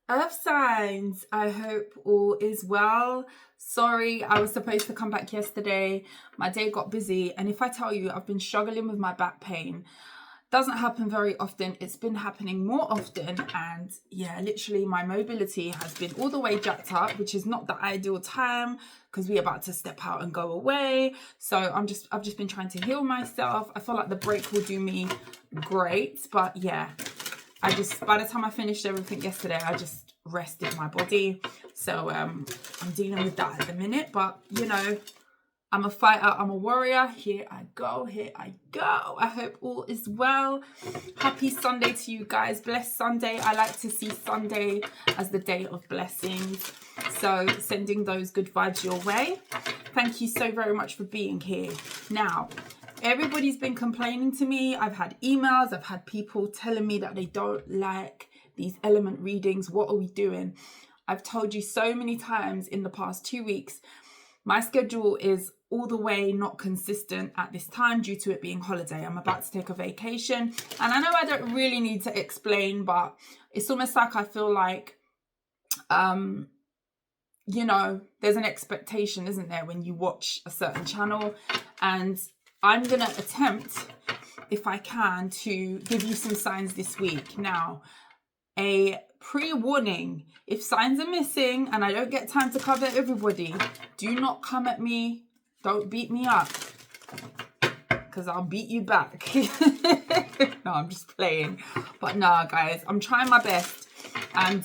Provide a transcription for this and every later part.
Earth signs, I hope all is well. Sorry, I was supposed to come back yesterday. My day got busy, and if I tell you I've been struggling with my back pain, doesn't happen very often. It's been happening more often, and yeah, literally my mobility has been all the way jacked up, which is not the ideal time because we're about to step out and go away. So I've just been trying to heal myself. I feel like the break will do me great, but yeah, by the time I finished everything yesterday, I just rested my body. So I'm dealing with that at the minute. But you know, I'm a fighter, I'm a warrior. Here I go, here I go. I hope all is well. Happy Sunday to you guys. Blessed Sunday. I like to see Sunday as the day of blessings. So sending those good vibes your way. Thank you so very much for being here. Now, everybody's been complaining to me. I've had emails, I've had people telling me that they don't like these element readings. What are we doing? I've told you so many times in the past 2 weeks, my schedule is all the way not consistent at this time due to it being holiday. I'm about to take a vacation. And I know I don't really need to explain, but it's almost like I feel like, you know, there's an expectation, isn't there, when you watch a certain channel? And I'm going to attempt, if I can, to give you some signs this week. Now, a pre-warning, if signs are missing and I don't get time to cover everybody, do not come at me. Don't beat me up, because I'll beat you back. No, I'm just playing. But nah, guys, I'm trying my best. And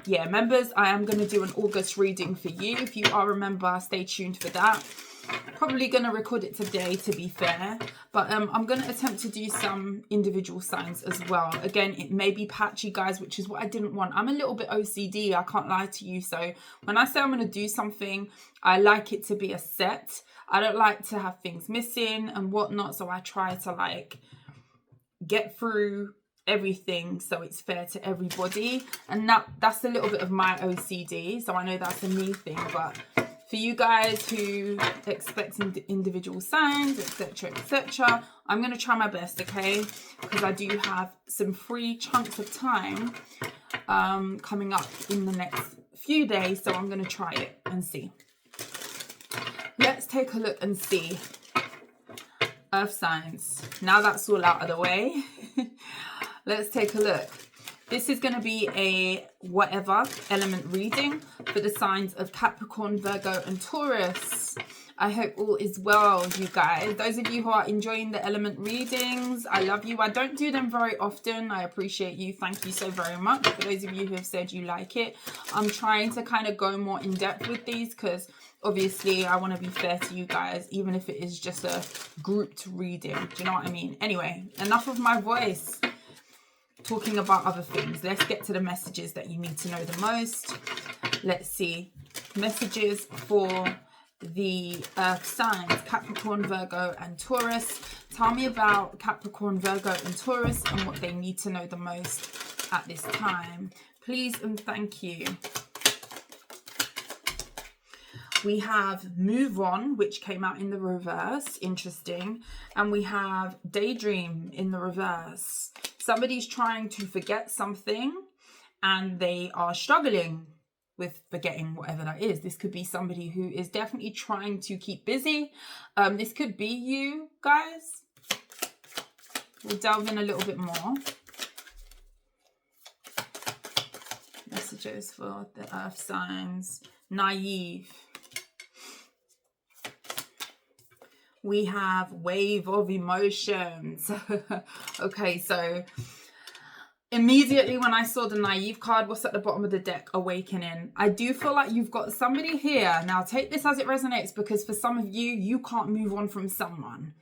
yeah, members, I am going to do an August reading for you. If you are a member, stay tuned for that. Probably going to record it today, to be fair, but I'm going to attempt to do some individual signs as well. Again, it may be patchy, guys, which is what I didn't want. I'm a little bit OCD, I can't lie to you. So when I say I'm going to do something, I like it to be a set. I don't like to have things missing and whatnot, so I try to like get through everything so it's fair to everybody, and that's a little bit of my OCD. So I know that's a me thing, but for you guys who expect individual signs, etc., I'm going to try my best, okay? Because I do have some free chunks of time coming up in the next few days, so I'm going to try it and see. Let's take a look and see. Earth signs. Now that's all out of the way, let's take a look. This is going to be a whatever element reading for the signs of Capricorn, Virgo, and Taurus. I hope all is well, you guys. Those of you who are enjoying the element readings, I love you. I don't do them very often. I appreciate you. Thank you so very much. For those of you who have said you like it, I'm trying to kind of go more in depth with these because obviously I want to be fair to you guys, even if it is just a grouped reading. Do you know what I mean? Anyway, enough of my voice talking about other things. Let's get to the messages that you need to know the most. Let's see. Messages for the earth signs, Capricorn, Virgo, and Taurus. Tell me about Capricorn, Virgo, and Taurus and what they need to know the most at this time. Please and thank you. We have Move On, which came out in the reverse. Interesting. And we have Daydream in the reverse. Somebody's trying to forget something and they are struggling with forgetting whatever that is. This could be somebody who is definitely trying to keep busy. This could be you guys. We'll delve in a little bit more. Messages for the earth signs. Naive. We have Wave of Emotions. Okay, so immediately when I saw the Naive card, what's at the bottom of the deck? Awakening. I do feel like you've got somebody here. Now take this as it resonates, because for some of you, you can't move on from someone.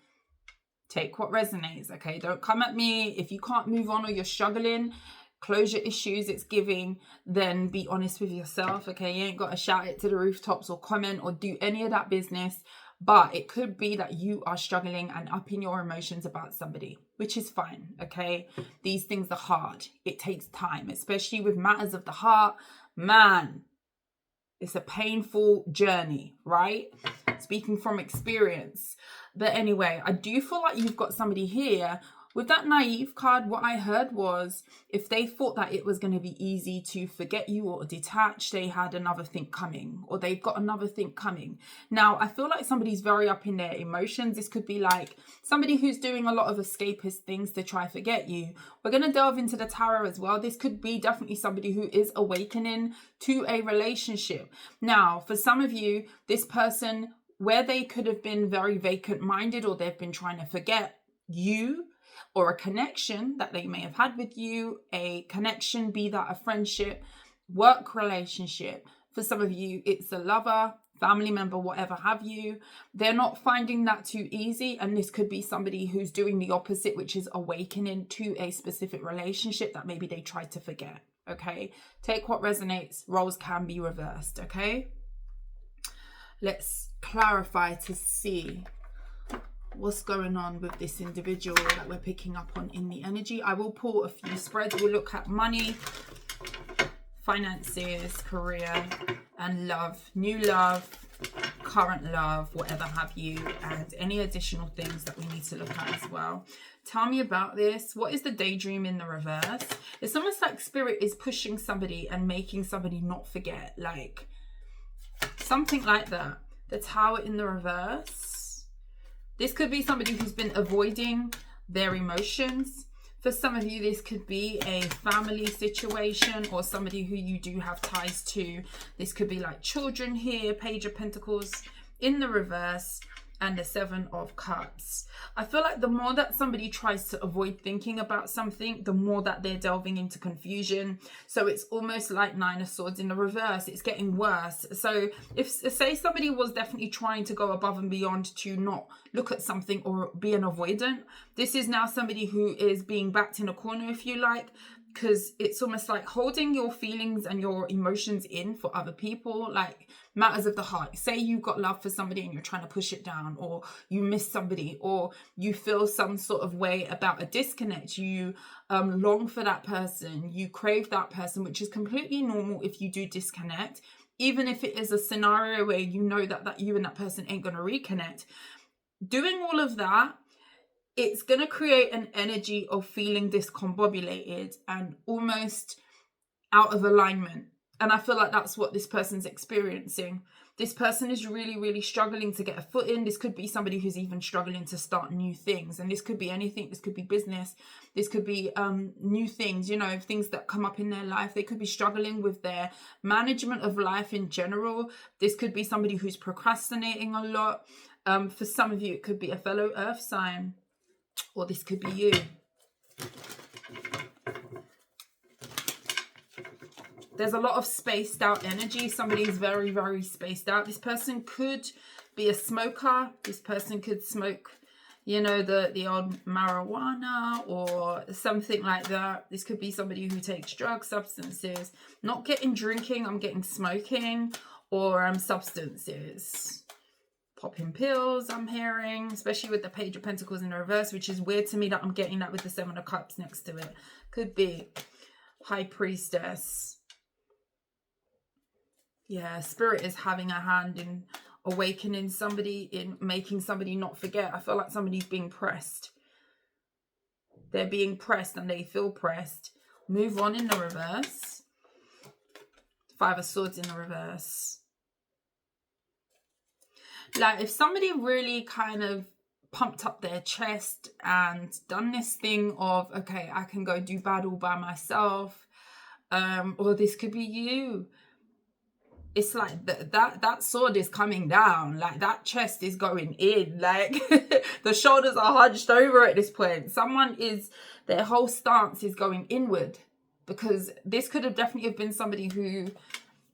Take what resonates, okay? Don't come at me. If you can't move on or you're struggling, closure issues it's giving, then be honest with yourself, okay? You ain't got to shout it to the rooftops or comment or do any of that business. But it could be that you are struggling and upping your emotions about somebody, which is fine, okay? These things are hard. It takes time, especially with matters of the heart. Man, it's a painful journey, right? Speaking from experience. But anyway, I do feel like you've got somebody here With that naive card, what I heard was if they thought that it was going to be easy to forget you or detach, they had another thing coming, or they've got another thing coming. Now, I feel like somebody's very up in their emotions. This could be like somebody who's doing a lot of escapist things to try to forget you. We're going to delve into the tarot as well. This could be definitely somebody who is awakening to a relationship. Now, for some of you, this person, where they could have been very vacant-minded, or they've been trying to forget you, or a connection that they may have had with you, a connection, be that a friendship, work relationship. For some of you, it's a lover, family member, whatever have you. They're not finding that too easy. And this could be somebody who's doing the opposite, which is awakening to a specific relationship that maybe they tried to forget. Okay. Take what resonates. Roles can be reversed. Okay. Let's clarify to see what's going on with this individual that we're picking up on in the energy. I will pull a few spreads. We'll look at money, finances, career, and love. New love, current love, whatever have you, and any additional things that we need to look at as well. Tell me about this. What is the daydream in the reverse? It's almost like spirit is pushing somebody and making somebody not forget, like something like that. The Tower in the reverse. This could be somebody who's been avoiding their emotions. For some of you, this could be a family situation or somebody who you do have ties to. This could be like children here, Page of Pentacles in the reverse, and the Seven of Cups. I feel like the more that somebody tries to avoid thinking about something, the more that they're delving into confusion. So it's almost like Nine of Swords in the reverse. It's getting worse. So if, say, somebody was definitely trying to go above and beyond to not look at something or be an avoidant, this is now somebody who is being backed in a corner, if you like, because it's almost like holding your feelings and your emotions in for other people, like matters of the heart. Say you've got love for somebody and you're trying to push it down, or you miss somebody, or you feel some sort of way about a disconnect. You long for that person, you crave that person, which is completely normal if you do disconnect, even if it is a scenario where you know that you and that person ain't going to reconnect. Doing all of that, it's going to create an energy of feeling discombobulated and almost out of alignment. And I feel like that's what this person's experiencing. This person is really, really struggling to get a foot in. This could be somebody who's even struggling to start new things. And this could be anything. This could be business. This could be new things, you know, things that come up in their life. They could be struggling with their management of life in general. This could be somebody who's procrastinating a lot. For some of you, it could be a fellow earth sign. Or this could be you. There's a lot of spaced out energy. Somebody's very, very spaced out. This person could be a smoker. This person could smoke, you know, the old marijuana or something like that. This could be somebody who takes drugs, substances. Not getting drinking, I'm getting smoking, or substances. Popping pills, I'm hearing, especially with the Page of Pentacles in the reverse, which is weird to me that I'm getting that with the Seven of Cups next to it. Could be High Priestess. Yeah, Spirit is having a hand in awakening somebody, in making somebody not forget. I feel like somebody's being pressed. They're being pressed and they feel pressed. Move on in the reverse. Five of Swords in the reverse. Like if somebody really kind of pumped up their chest and done this thing of, okay, I can go do bad all by myself, or this could be you. It's like that sword is coming down, like that chest is going in, like the shoulders are hunched over at this point. Someone is, their whole stance is going inward, because this could have definitely have been somebody who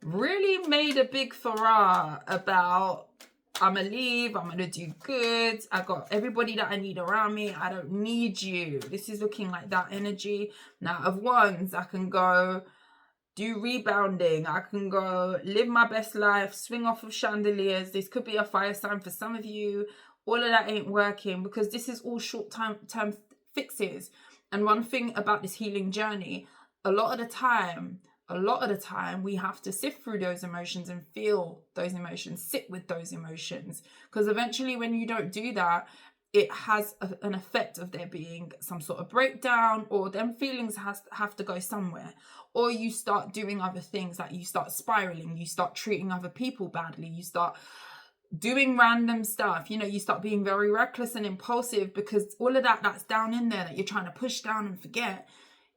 really made a big furore about, I'm gonna leave, I'm gonna do good, I got everybody that I need around me, I don't need you. This is looking like that energy. Now of Wands, I can go do rebounding, I can go live my best life, swing off of chandeliers. This could be a fire sign for some of you. All of that ain't working, because this is all short-term fixes. And one thing about this healing journey, a lot of the time we have to sift through those emotions and feel those emotions, sit with those emotions. Because eventually when you don't do that, it has an effect of there being some sort of breakdown, or them feelings have to go somewhere, or you start doing other things, like you start spiraling, you start treating other people badly, you start doing random stuff, you start being very reckless and impulsive, because all of that's down in there that you're trying to push down and forget.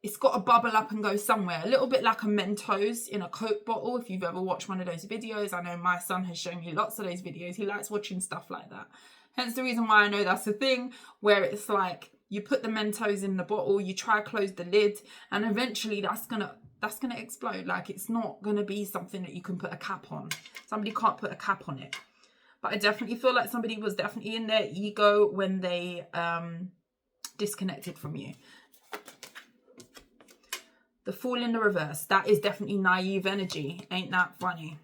It's got to bubble up and go somewhere, a little bit like a Mentos in a Coke bottle. If you've ever watched one of those videos, I know my son has shown me lots of those videos. He likes watching stuff like that. Hence the reason why I know that's a thing, where it's like you put the Mentos in the bottle, you try to close the lid, and eventually that's gonna explode. Like, it's not gonna be something that you can put a cap on. Somebody can't put a cap on it. But I definitely feel like somebody was definitely in their ego when they disconnected from you. The Fool in the reverse. That is definitely naive energy. Ain't that funny?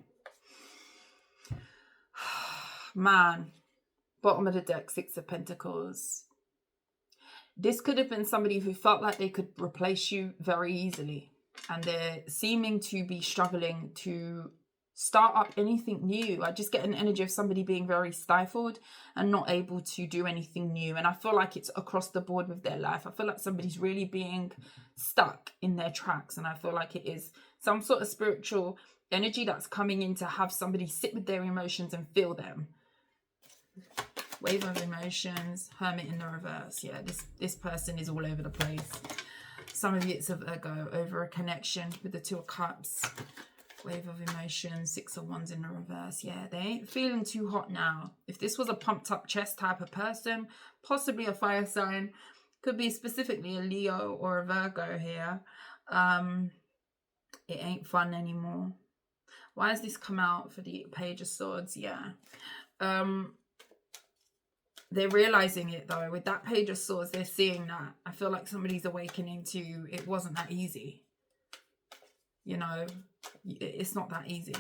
Man. Bottom of the deck, Six of Pentacles. This could have been somebody who felt like they could replace you very easily. And they're seeming to be struggling to start up anything new. I just get an energy of somebody being very stifled and not able to do anything new. And I feel like it's across the board with their life. I feel like somebody's really being stuck in their tracks. And I feel like it is some sort of spiritual energy that's coming in to have somebody sit with their emotions and feel them. Wave of emotions, Hermit in the reverse. Yeah, this person is all over the place. Some of you, it's a Virgo, over a connection with the Two of Cups. Wave of emotions, Six of Wands in the reverse. Yeah, they ain't feeling too hot now. If this was a pumped up chest type of person, possibly a fire sign, could be specifically a Leo or a Virgo here, it ain't fun anymore. Why has this come out for the Page of Swords? Yeah. They're realizing it though. With that Page of Swords, they're seeing that. I feel like somebody's awakening to it wasn't that easy. It's not that easy.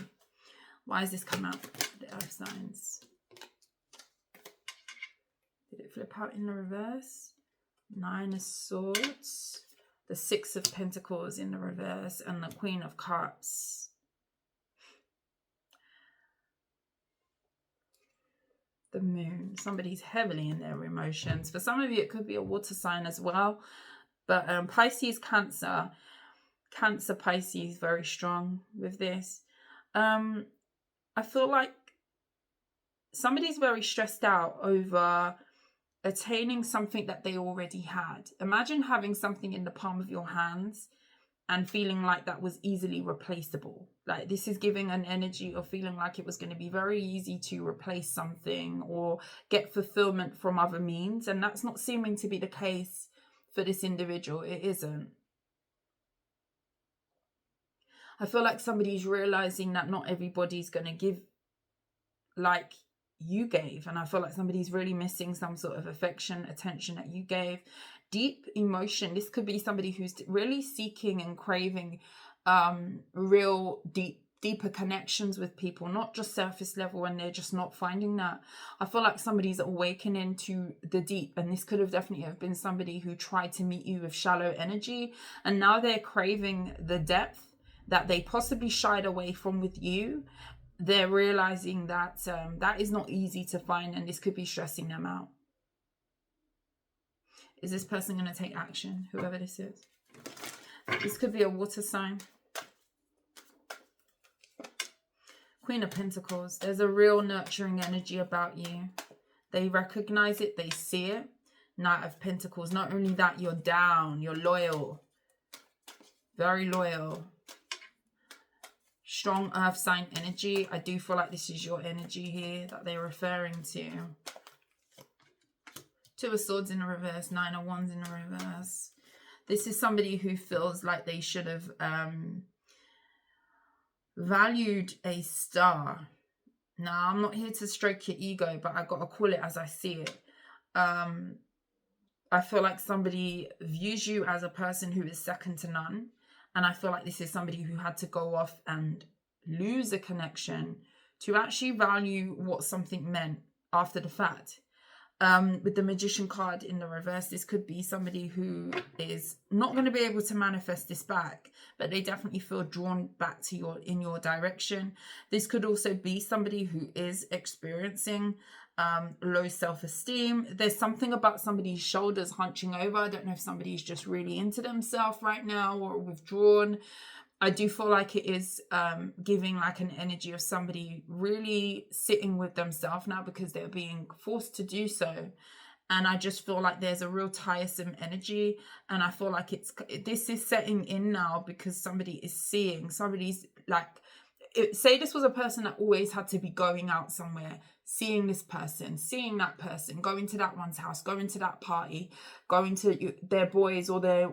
Why has this come out? The Earth signs. Did it flip out in the reverse? Nine of Swords. The Six of Pentacles in the reverse. And the Queen of Cups. The Moon. Somebody's heavily in their emotions. For some of you, it could be a water sign as well. But Pisces, Cancer, Pisces, very strong with this. I feel like somebody's very stressed out over attaining something that they already had. Imagine having something in the palm of your hands and feeling like that was easily replaceable. Like, this is giving an energy of feeling like it was going to be very easy to replace something or get fulfillment from other means. And that's not seeming to be the case for this individual. It isn't. I feel like somebody's realizing that not everybody's going to give like you gave. And I feel like somebody's really missing some sort of affection, attention that you gave. Deep emotion. This could be somebody who's really seeking and craving real deeper connections with people, not just surface level, and they're just not finding that. I feel like somebody's awakening to the deep, and this could have definitely have been somebody who tried to meet you with shallow energy, and now they're craving the depth that they possibly shied away from with you. They're realizing that that is not easy to find, and this could be stressing them out. Is this person going to take action? Whoever this is. This could be a water sign. Queen of Pentacles. There's a real nurturing energy about you. They recognize it. They see it. Knight of Pentacles. Not only that, you're down. You're loyal. Very loyal. Strong earth sign energy. I do feel like this is your energy here that they're referring to. Two of Swords in the reverse. Nine of Wands in the reverse. This is somebody who feels like they should have valued a star. Now, I'm not here to stroke your ego, but I got to call it as I see it. I feel like somebody views you as a person who is second to none. And I feel like this is somebody who had to go off and lose a connection to actually value what something meant after the fact. With the Magician card in the reverse, this could be somebody who is not going to be able to manifest this back, but they definitely feel drawn back to in your direction. This could also be somebody who is experiencing low self-esteem. There's something about somebody's shoulders hunching over. I don't know if somebody's just really into themselves right now or withdrawn. I do feel like it is giving like an energy of somebody really sitting with themselves now because they're being forced to do so. And I just feel like there's a real tiresome energy, and I feel like this is setting in now because somebody is seeing, somebody's like, say this was a person that always had to be going out somewhere, seeing this person, seeing that person, going to that one's house, going to that party, going to their boys or their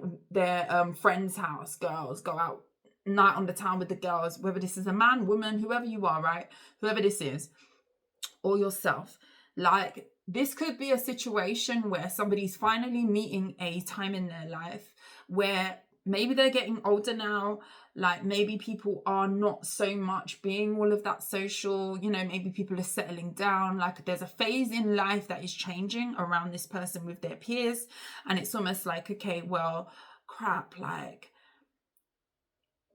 friend's house, girls, go out night on the town with the girls, whether this is a man, woman, whoever you are, right? Whoever this is, or yourself. Like, this could be a situation where somebody's finally meeting a time in their life where maybe they're getting older now, like maybe people are not so much being all of that social, you know, maybe people are settling down, like there's a phase in life that is changing around this person with their peers, and it's almost like, okay, well, crap, like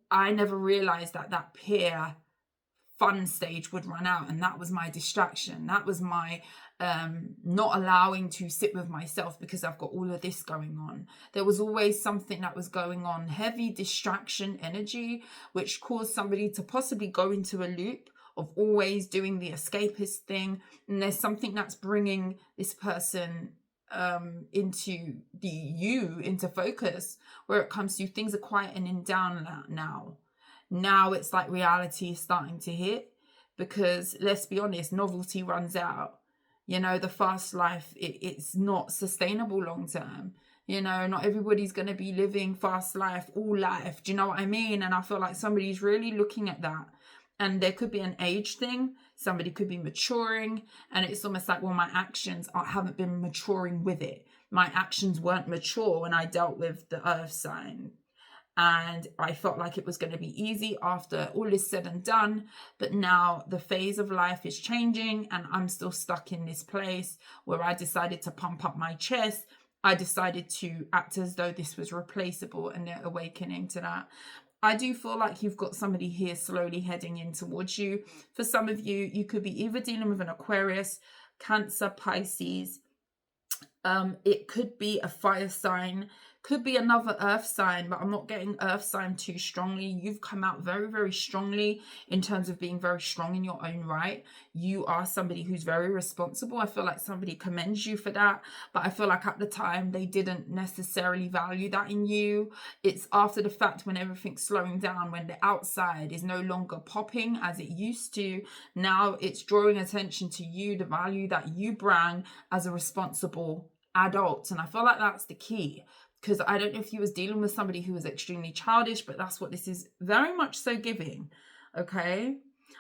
I never realized that peer fun stage would run out, and that was my distraction. That was my not allowing to sit with myself because I've got all of this going on. There was always something that was going on, heavy distraction energy, which caused somebody to possibly go into a loop of always doing the escapist thing. And there's something that's bringing this person into focus, where it comes to things are quietening down now it's like reality is starting to hit, because let's be honest, novelty runs out. You know, the fast life, it's not sustainable long term. You know, not everybody's going to be living fast life all life. Do you know what I mean? And I feel like somebody's really looking at that. And there could be an age thing. Somebody could be maturing. And it's almost like, well, my actions haven't been maturing with it. My actions weren't mature when I dealt with the earth sign. And I felt like it was going to be easy after all is said and done. But now the phase of life is changing, and I'm still stuck in this place where I decided to pump up my chest. I decided to act as though this was replaceable, and they're awakening to that. I do feel like you've got somebody here slowly heading in towards you. For some of you, you could be either dealing with an Aquarius, Cancer, Pisces. It could be a fire sign, could be another earth sign, but I'm not getting earth sign too strongly. You've come out very, very strongly in terms of being very strong in your own right. You are somebody who's very responsible. I feel like somebody commends you for that, but I feel like at the time they didn't necessarily value that in you. It's after the fact, when everything's slowing down, when the outside is no longer popping as it used to, now it's drawing attention to you, the value that you bring as a responsible adult. And I feel like that's the key, because I don't know if you was dealing with somebody who was extremely childish, but that's what this is very much so giving. Okay,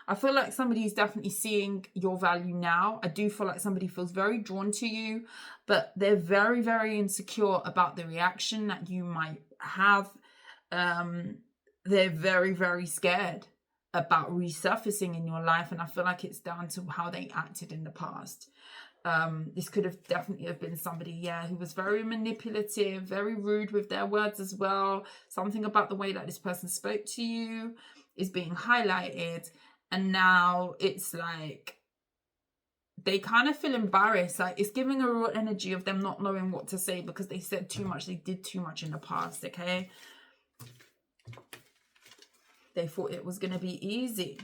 I feel like somebody is definitely seeing your value now. I do feel like somebody feels very drawn to you, but they're very, very insecure about the reaction that you might have. They're very, very scared about resurfacing in your life, and I feel like it's down to how they acted in the past. This could have definitely been somebody, who was very manipulative, very rude with their words as well. Something about the way that this person spoke to you is being highlighted, and now it's like they kind of feel embarrassed. Like, it's giving a real energy of them not knowing what to say because they said too much, they did too much in the past. Okay, they thought it was going to be easy.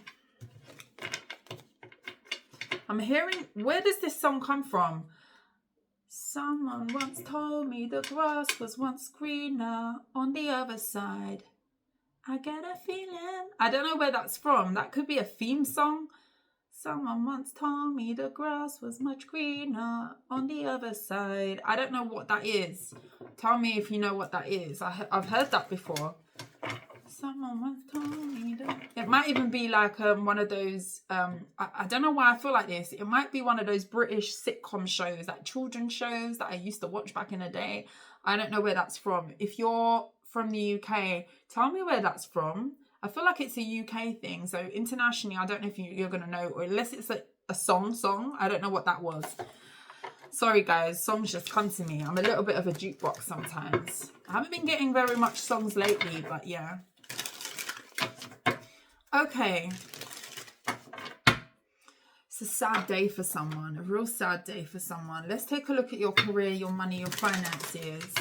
I'm hearing, where does this song come from? Someone once told me the grass was once greener on the other side. I get a feeling. I don't know where that's from. That could be a theme song. Someone once told me the grass was much greener on the other side. I don't know what that is. Tell me if you know what that is. I've heard that before. Someone once told me that. It might even be like one of those, I don't know why I feel like this. It might be one of those British sitcom shows, like children's shows that I used to watch back in the day. I don't know where that's from. If you're from the UK, tell me where that's from. I feel like it's a UK thing. So internationally, I don't know if you're going to know, or unless it's a song. I don't know what that was. Sorry guys, songs just come to me. I'm a little bit of a jukebox sometimes. I haven't been getting very much songs lately, but yeah. Okay. It's a sad day for someone, a real sad day for someone. Let's take a look at your career, your money, your finances.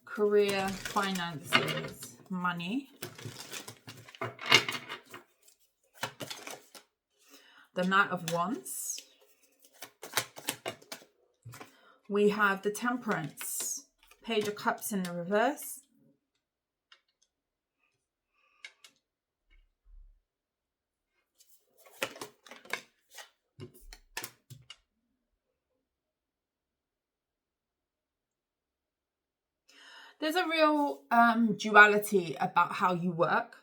Career, finances, money. The Knight of Wands. We have the Temperance. Page of Cups in the reverse. There's a real duality about how you work.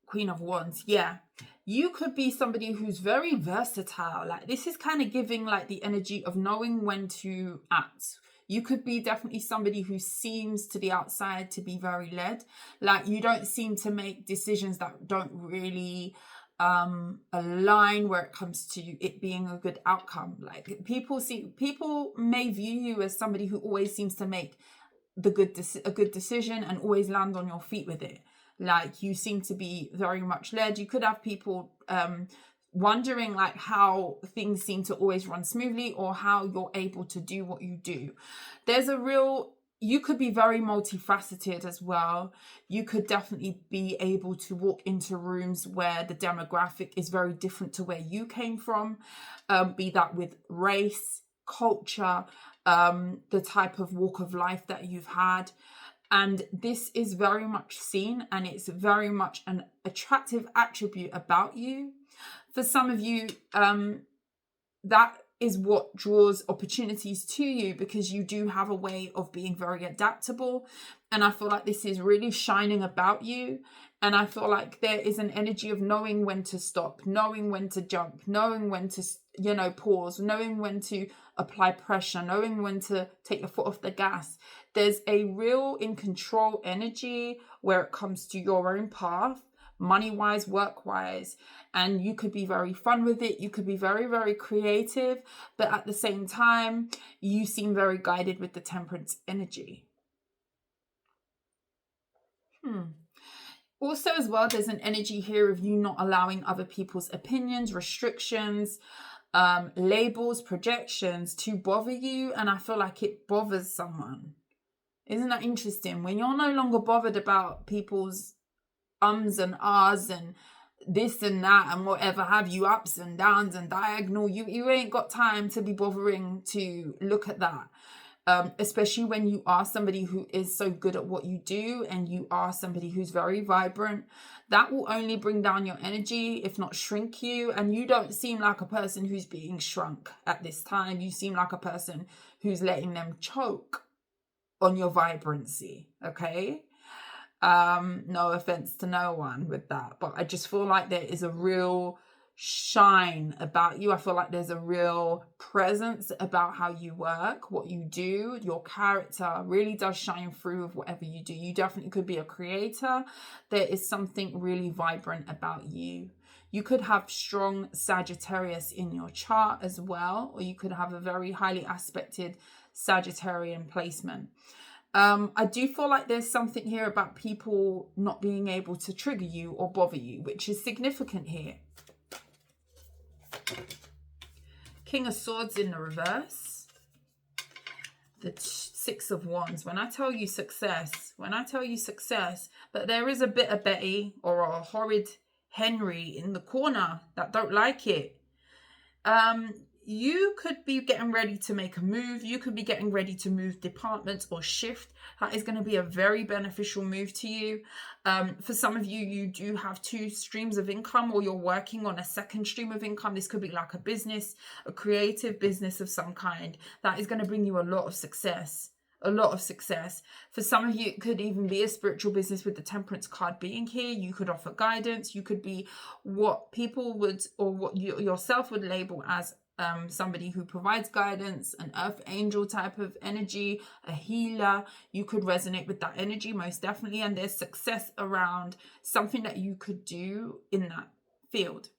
Queen of Wands, yeah. You could be somebody who's very versatile. Like, this is kind of giving like the energy of knowing when to act. You could be definitely somebody who seems to the outside to be very led. Like, you don't seem to make decisions that don't really align where it comes to it being a good outcome. Like, people may view you as somebody who always seems to make a good decision and always land on your feet with it. Like, you seem to be very much led. You could have people wondering like how things seem to always run smoothly, or how you're able to do what you do. You could be very multifaceted as well. You could definitely be able to walk into rooms where the demographic is very different to where you came from, be that with race, culture, the type of walk of life that you've had. And this is very much seen, and it's very much an attractive attribute about you. For some of you, that is what draws opportunities to you, because you do have a way of being very adaptable. And I feel like this is really shining about you. And I feel like there is an energy of knowing when to stop, knowing when to jump, knowing when to, pause, knowing when to apply pressure, knowing when to take your foot off the gas. There's a real in control energy where it comes to your own path, money-wise, work-wise, and you could be very fun with it. You could be very, very creative, but at the same time, you seem very guided with the Temperance energy. Also, as well, there's an energy here of you not allowing other people's opinions, restrictions, labels, projections to bother you, and I feel like it bothers someone. Isn't that interesting? When you're no longer bothered about people's ums and ahs and this and that and whatever have you, ups and downs and diagonal, you ain't got time to be bothering to look at that. Especially when you are somebody who is so good at what you do, and you are somebody who's very vibrant. That will only bring down your energy, if not shrink you. And you don't seem like a person who's being shrunk at this time. You seem like a person who's letting them choke on your vibrancy, okay? No offense to no one with that, but I just feel like there is a real shine about you. I feel like there's a real presence about how you work, what you do. Your character really does shine through with whatever you do. You definitely could be a creator. There is something really vibrant about you. You could have strong Sagittarius in your chart as well, or you could have a very highly aspected Sagittarian placement. I do feel like there's something here about people not being able to trigger you or bother you, which is significant here. King of Swords in the reverse. The Six of Wands. When I tell you success, but there is a bit of Betty or a horrid Henry in the corner that don't like it. You could be getting ready to make a move. You could be getting ready to move departments or shift. That is going to be a very beneficial move to you. For some of you, you do have two streams of income, or you're working on a second stream of income. This could be like a business, a creative business of some kind. That is going to bring you a lot of success. For some of you, it could even be a spiritual business with the Temperance card being here. You could offer guidance. You could be what people would, or what you yourself would label as somebody who provides guidance, an earth angel type of energy, a healer. You could resonate with that energy most definitely, and there's success around something that you could do in that field.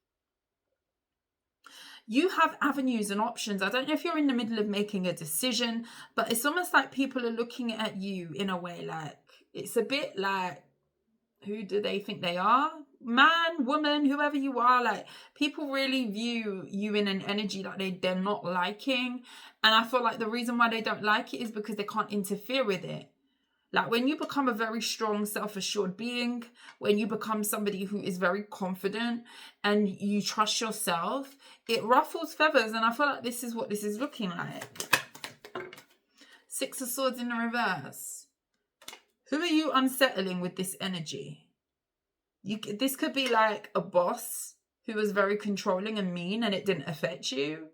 You have avenues and options. I don't know if you're in the middle of making a decision, but it's almost like people are looking at you in a way like, it's a bit like, who do they think they are? man, woman, whoever you are, like people really view you in an energy that they're not liking. And I feel like the reason why they don't like it is because they can't interfere with it. Like when you become a very strong, self-assured being, when you become somebody who is very confident and you trust yourself, it ruffles feathers. And I feel like this is what this is looking like. Six of Swords in the reverse. Who are you unsettling with this energy? This could be like a boss who was very controlling and mean and it didn't affect you.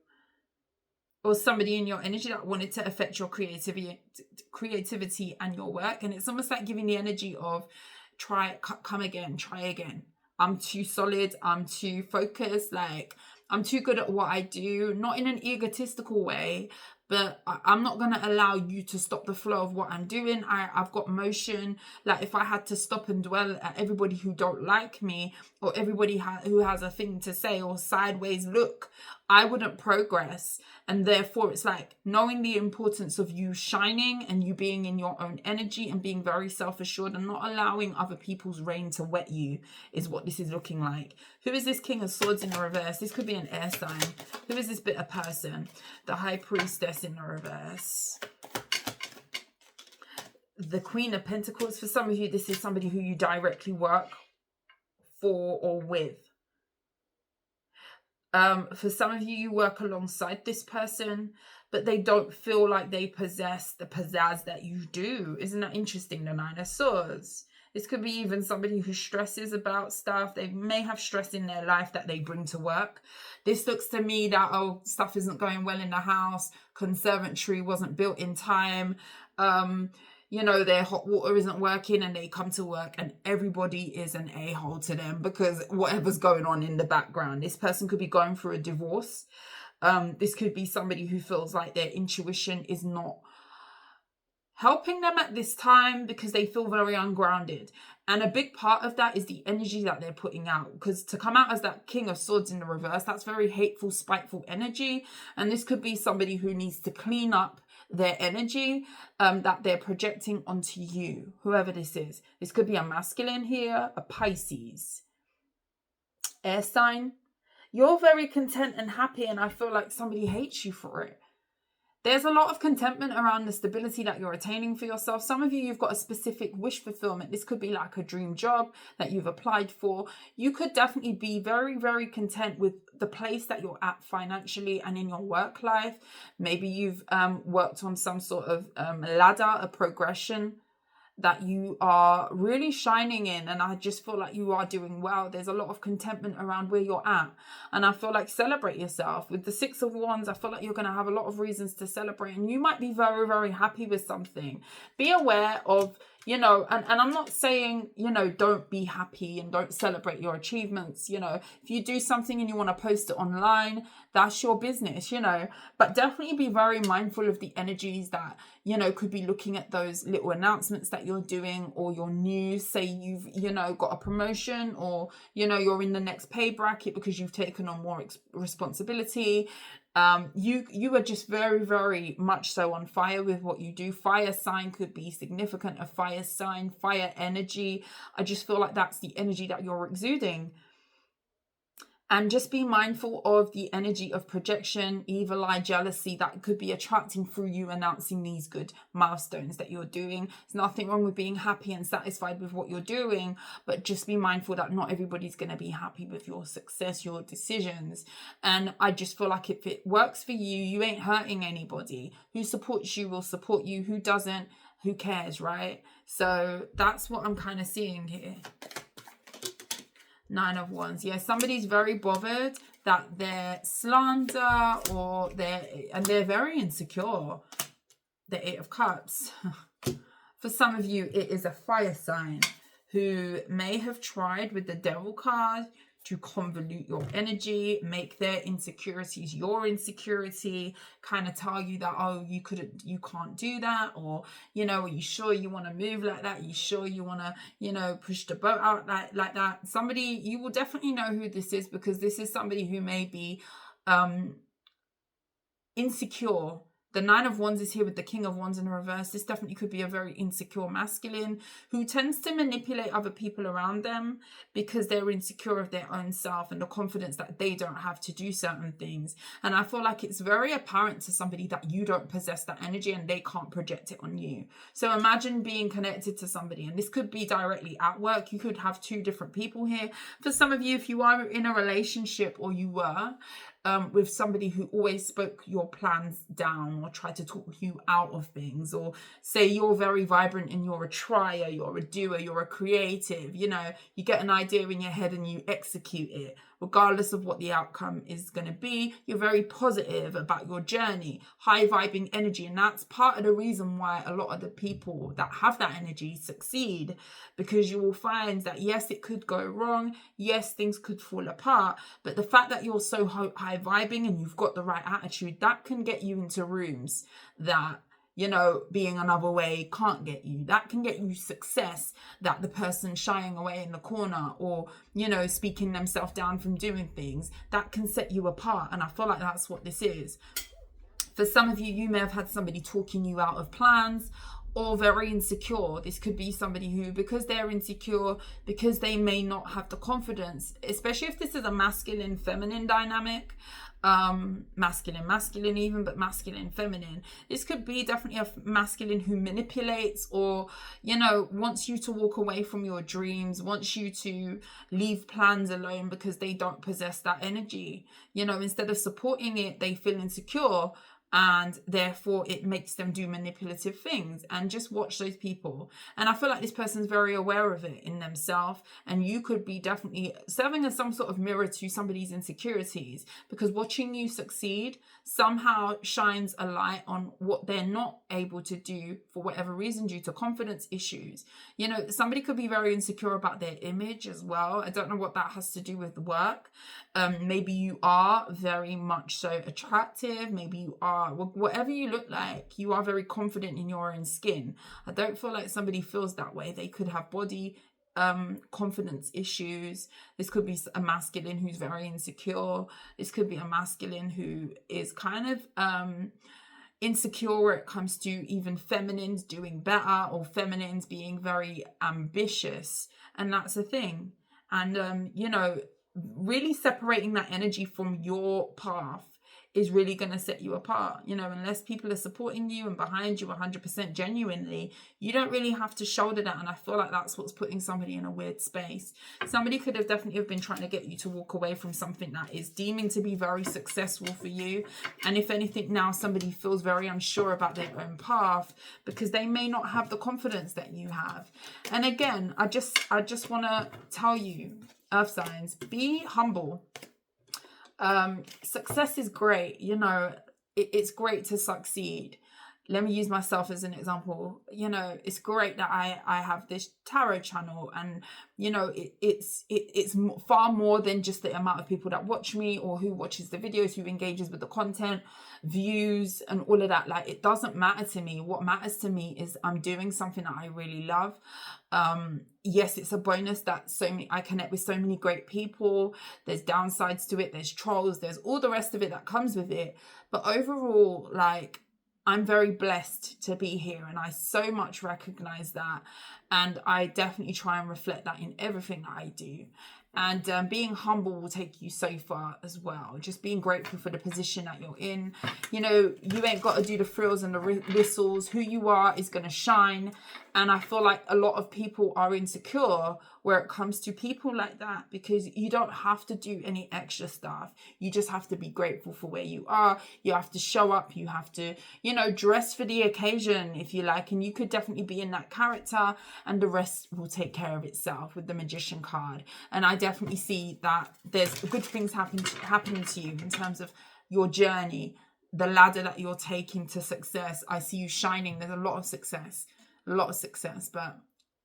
Or somebody in your energy that wanted to affect your creativity and your work. And it's almost like giving the energy of come again, try again. I'm too solid. I'm too focused. Like I'm too good at what I do, not in an egotistical way, but I'm not going to allow you to stop the flow of what I'm doing. I've got motion. Like if I had to stop and dwell at everybody who don't like me or everybody who has a thing to say or sideways look, I wouldn't progress. And therefore it's like knowing the importance of you shining and you being in your own energy and being very self-assured and not allowing other people's rain to wet you is what this is looking like. Who is this King of Swords in the reverse? This could be an air sign. Who is this bitter person? The High Priestess in the reverse. The Queen of Pentacles. For some of you, this is somebody who you directly work for or with. For some of you, you work alongside this person, but they don't feel like they possess the pizzazz that you do. Isn't that interesting? The Nine of Swords. This could be even somebody who stresses about stuff. They may have stress in their life that they bring to work. This looks to me that, oh, stuff isn't going well in the house. Conservatory wasn't built in time. You know, their hot water isn't working and they come to work and everybody is an a-hole to them because whatever's going on in the background. This person could be going through a divorce. This could be somebody who feels like their intuition is not helping them at this time because they feel very ungrounded. And a big part of that is the energy that they're putting out. Because to come out as that King of Swords in the reverse, that's very hateful, spiteful energy. And this could be somebody who needs to clean up their energy that they're projecting onto you, whoever this is. This could be a masculine here, a Pisces. Air sign. You're very content and happy and I feel like somebody hates you for it. There's a lot of contentment around the stability that you're attaining for yourself. Some of you, you've got a specific wish fulfillment. This could be like a dream job that you've applied for. You could definitely be very, very content with the place that you're at financially and in your work life. Maybe you've worked on some sort of ladder, a progression that you are really shining in, and I just feel like you are doing well. There's a lot of contentment around where you're at, and I feel like celebrate yourself. With the Six of Wands, I feel like you're going to have a lot of reasons to celebrate, and you might be very, very happy with something. Be aware of, you know, and I'm not saying, you know, don't be happy and don't celebrate your achievements. You know, if you do something and you want to post it online, that's your business, you know, but definitely be very mindful of the energies that, you know, could be looking at those little announcements that you're doing or your news. Say you've, you know, got a promotion or, you know, you're in the next pay bracket because you've taken on more responsibility. You are just very, very much so on fire with what you do. Fire sign could be significant. A fire sign, fire energy. I just feel like that's the energy that you're exuding. And just be mindful of the energy of projection, evil eye, jealousy that could be attracting through you announcing these good milestones that you're doing. There's nothing wrong with being happy and satisfied with what you're doing, but just be mindful that not everybody's going to be happy with your success, your decisions. And I just feel like if it works for you, you ain't hurting anybody. Who supports you will support you. Who doesn't, who cares, right? So that's what I'm kind of seeing here. Nine of Wands. Yeah, somebody's very bothered that they're slander or they're very insecure. The Eight of Cups. For some of you, it is a fire sign who may have tried with the Devil card to convolute your energy, make their insecurities your insecurity, kind of tell you that, oh, you can't do that, or, you know, are you sure you want to move like that? Are you sure you want to, you know, push the boat out like that? Somebody, you will definitely know who this is, because this is somebody who may be insecure The Nine of Wands is here with the King of Wands in reverse. This definitely could be a very insecure masculine who tends to manipulate other people around them because they're insecure of their own self and the confidence that they don't have to do certain things. And I feel like it's very apparent to somebody that you don't possess that energy and they can't project it on you. So imagine being connected to somebody, and this could be directly at work. You could have two different people here. For some of you, if you are in a relationship or you were with somebody who always spoke your plans down or tried to talk you out of things, or say you're very vibrant and you're a trier, you're a doer, you're a creative, you know, you get an idea in your head and you execute it. Regardless of what the outcome is going to be, you're very positive about your journey, high vibing energy. And that's part of the reason why a lot of the people that have that energy succeed, because you will find that, yes, it could go wrong. Yes, things could fall apart. But the fact that you're so high vibing and you've got the right attitude, that can get you into rooms that, you know, being another way can't get you. That can get you success that the person shying away in the corner or, you know, speaking themselves down from doing things, that can set you apart. And I feel like that's what this is. For some of you, you may have had somebody talking you out of plans or very insecure. This could be somebody who, because they're insecure, because they may not have the confidence, especially if this is a masculine feminine dynamic, masculine even, but masculine feminine. This could be definitely a masculine who manipulates or, you know, wants you to walk away from your dreams, wants you to leave plans alone because they don't possess that energy. You know, instead of supporting it, they feel insecure, and therefore it makes them do manipulative things. And just watch those people. And I feel like this person's very aware of it in themselves, and you could be definitely serving as some sort of mirror to somebody's insecurities, because watching you succeed somehow shines a light on what they're not able to do for whatever reason, due to confidence issues. You know, somebody could be very insecure about their image as well. I don't know what that has to do with work. Maybe you are very much so attractive. Maybe you are, whatever you look like, you are very confident in your own skin. I don't feel like somebody feels that way. They could have body confidence issues. This could be a masculine who's very insecure. This could be a masculine who is kind of insecure where it comes to even feminines doing better, or feminines being very ambitious. And that's the thing. And you know, really separating that energy from your path is really going to set you apart. You know, unless people are supporting you and behind you 100% genuinely, you don't really have to shoulder that. And I feel like that's what's putting somebody in a weird space. Somebody could have definitely been trying to get you to walk away from something that is deeming to be very successful for you. And if anything, now somebody feels very unsure about their own path because they may not have the confidence that you have. And again, I just want to tell you, Earth signs, be humble. Success is great. You know, it's great to succeed. Let me use myself as an example. You know, it's great that I have this tarot channel, and you know, it's far more than just the amount of people that watch me or who watches the videos, who engages with the content, views and all of that. Like, it doesn't matter to me. What matters to me is I'm doing something that I really love. Yes, it's a bonus that I connect with so many great people. There's downsides to it. There's trolls. There's all the rest of it that comes with it. But overall, like, I'm very blessed to be here, and I so much recognize that. And I definitely try and reflect that in everything that I do. And being humble will take you so far as well. Just being grateful for the position that you're in. You know, you ain't got to do the frills and the whistles. Who you are is going to shine. And I feel like a lot of people are insecure where it comes to people like that, because you don't have to do any extra stuff. You just have to be grateful for where you are. You have to show up. You have to, you know, dress for the occasion if you like. And you could definitely be in that character, and the rest will take care of itself with the Magician card. And I definitely see that there's good things happening to you in terms of your journey, the ladder that you're taking to success. I see you shining. There's a lot of success. But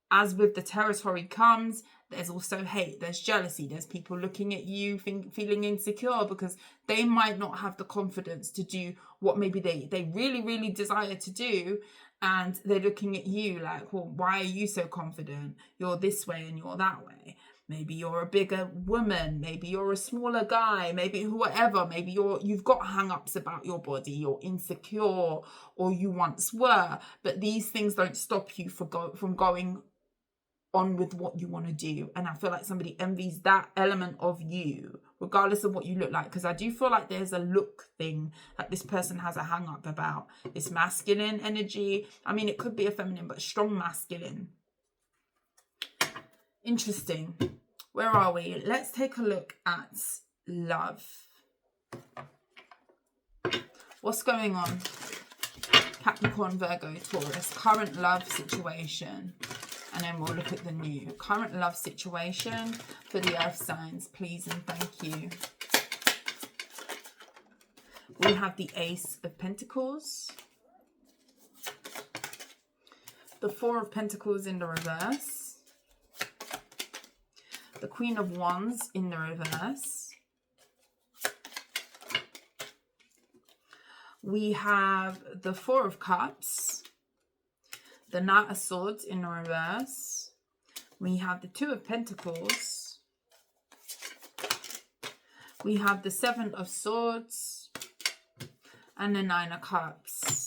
as with the territory comes, there's also hate, there's jealousy, there's people looking at you feeling insecure because they might not have the confidence to do what maybe they really, really desire to do. And they're looking at you like, well, why are you so confident? You're this way and you're that way. Maybe you're a bigger woman, maybe you're a smaller guy, maybe whatever, maybe you've got hang-ups about your body, you're insecure, or you once were, but these things don't stop you from going on with what you want to do. And I feel like somebody envies that element of you, regardless of what you look like, because I do feel like there's a look thing that this person has a hang-up about. This masculine energy, I mean, it could be a feminine, but strong masculine. Interesting. Where are we? Let's take a look at love. What's going on? Capricorn, Virgo, Taurus. Current love situation. And then we'll look at the new. Current love situation for the earth signs, please and thank you. We have the Ace of Pentacles. The Four of Pentacles in the reverse. The Queen of Wands in the reverse. We have the Four of Cups. The Knight of Swords in the reverse. We have the Two of Pentacles. We have the Seven of Swords. And the Nine of Cups.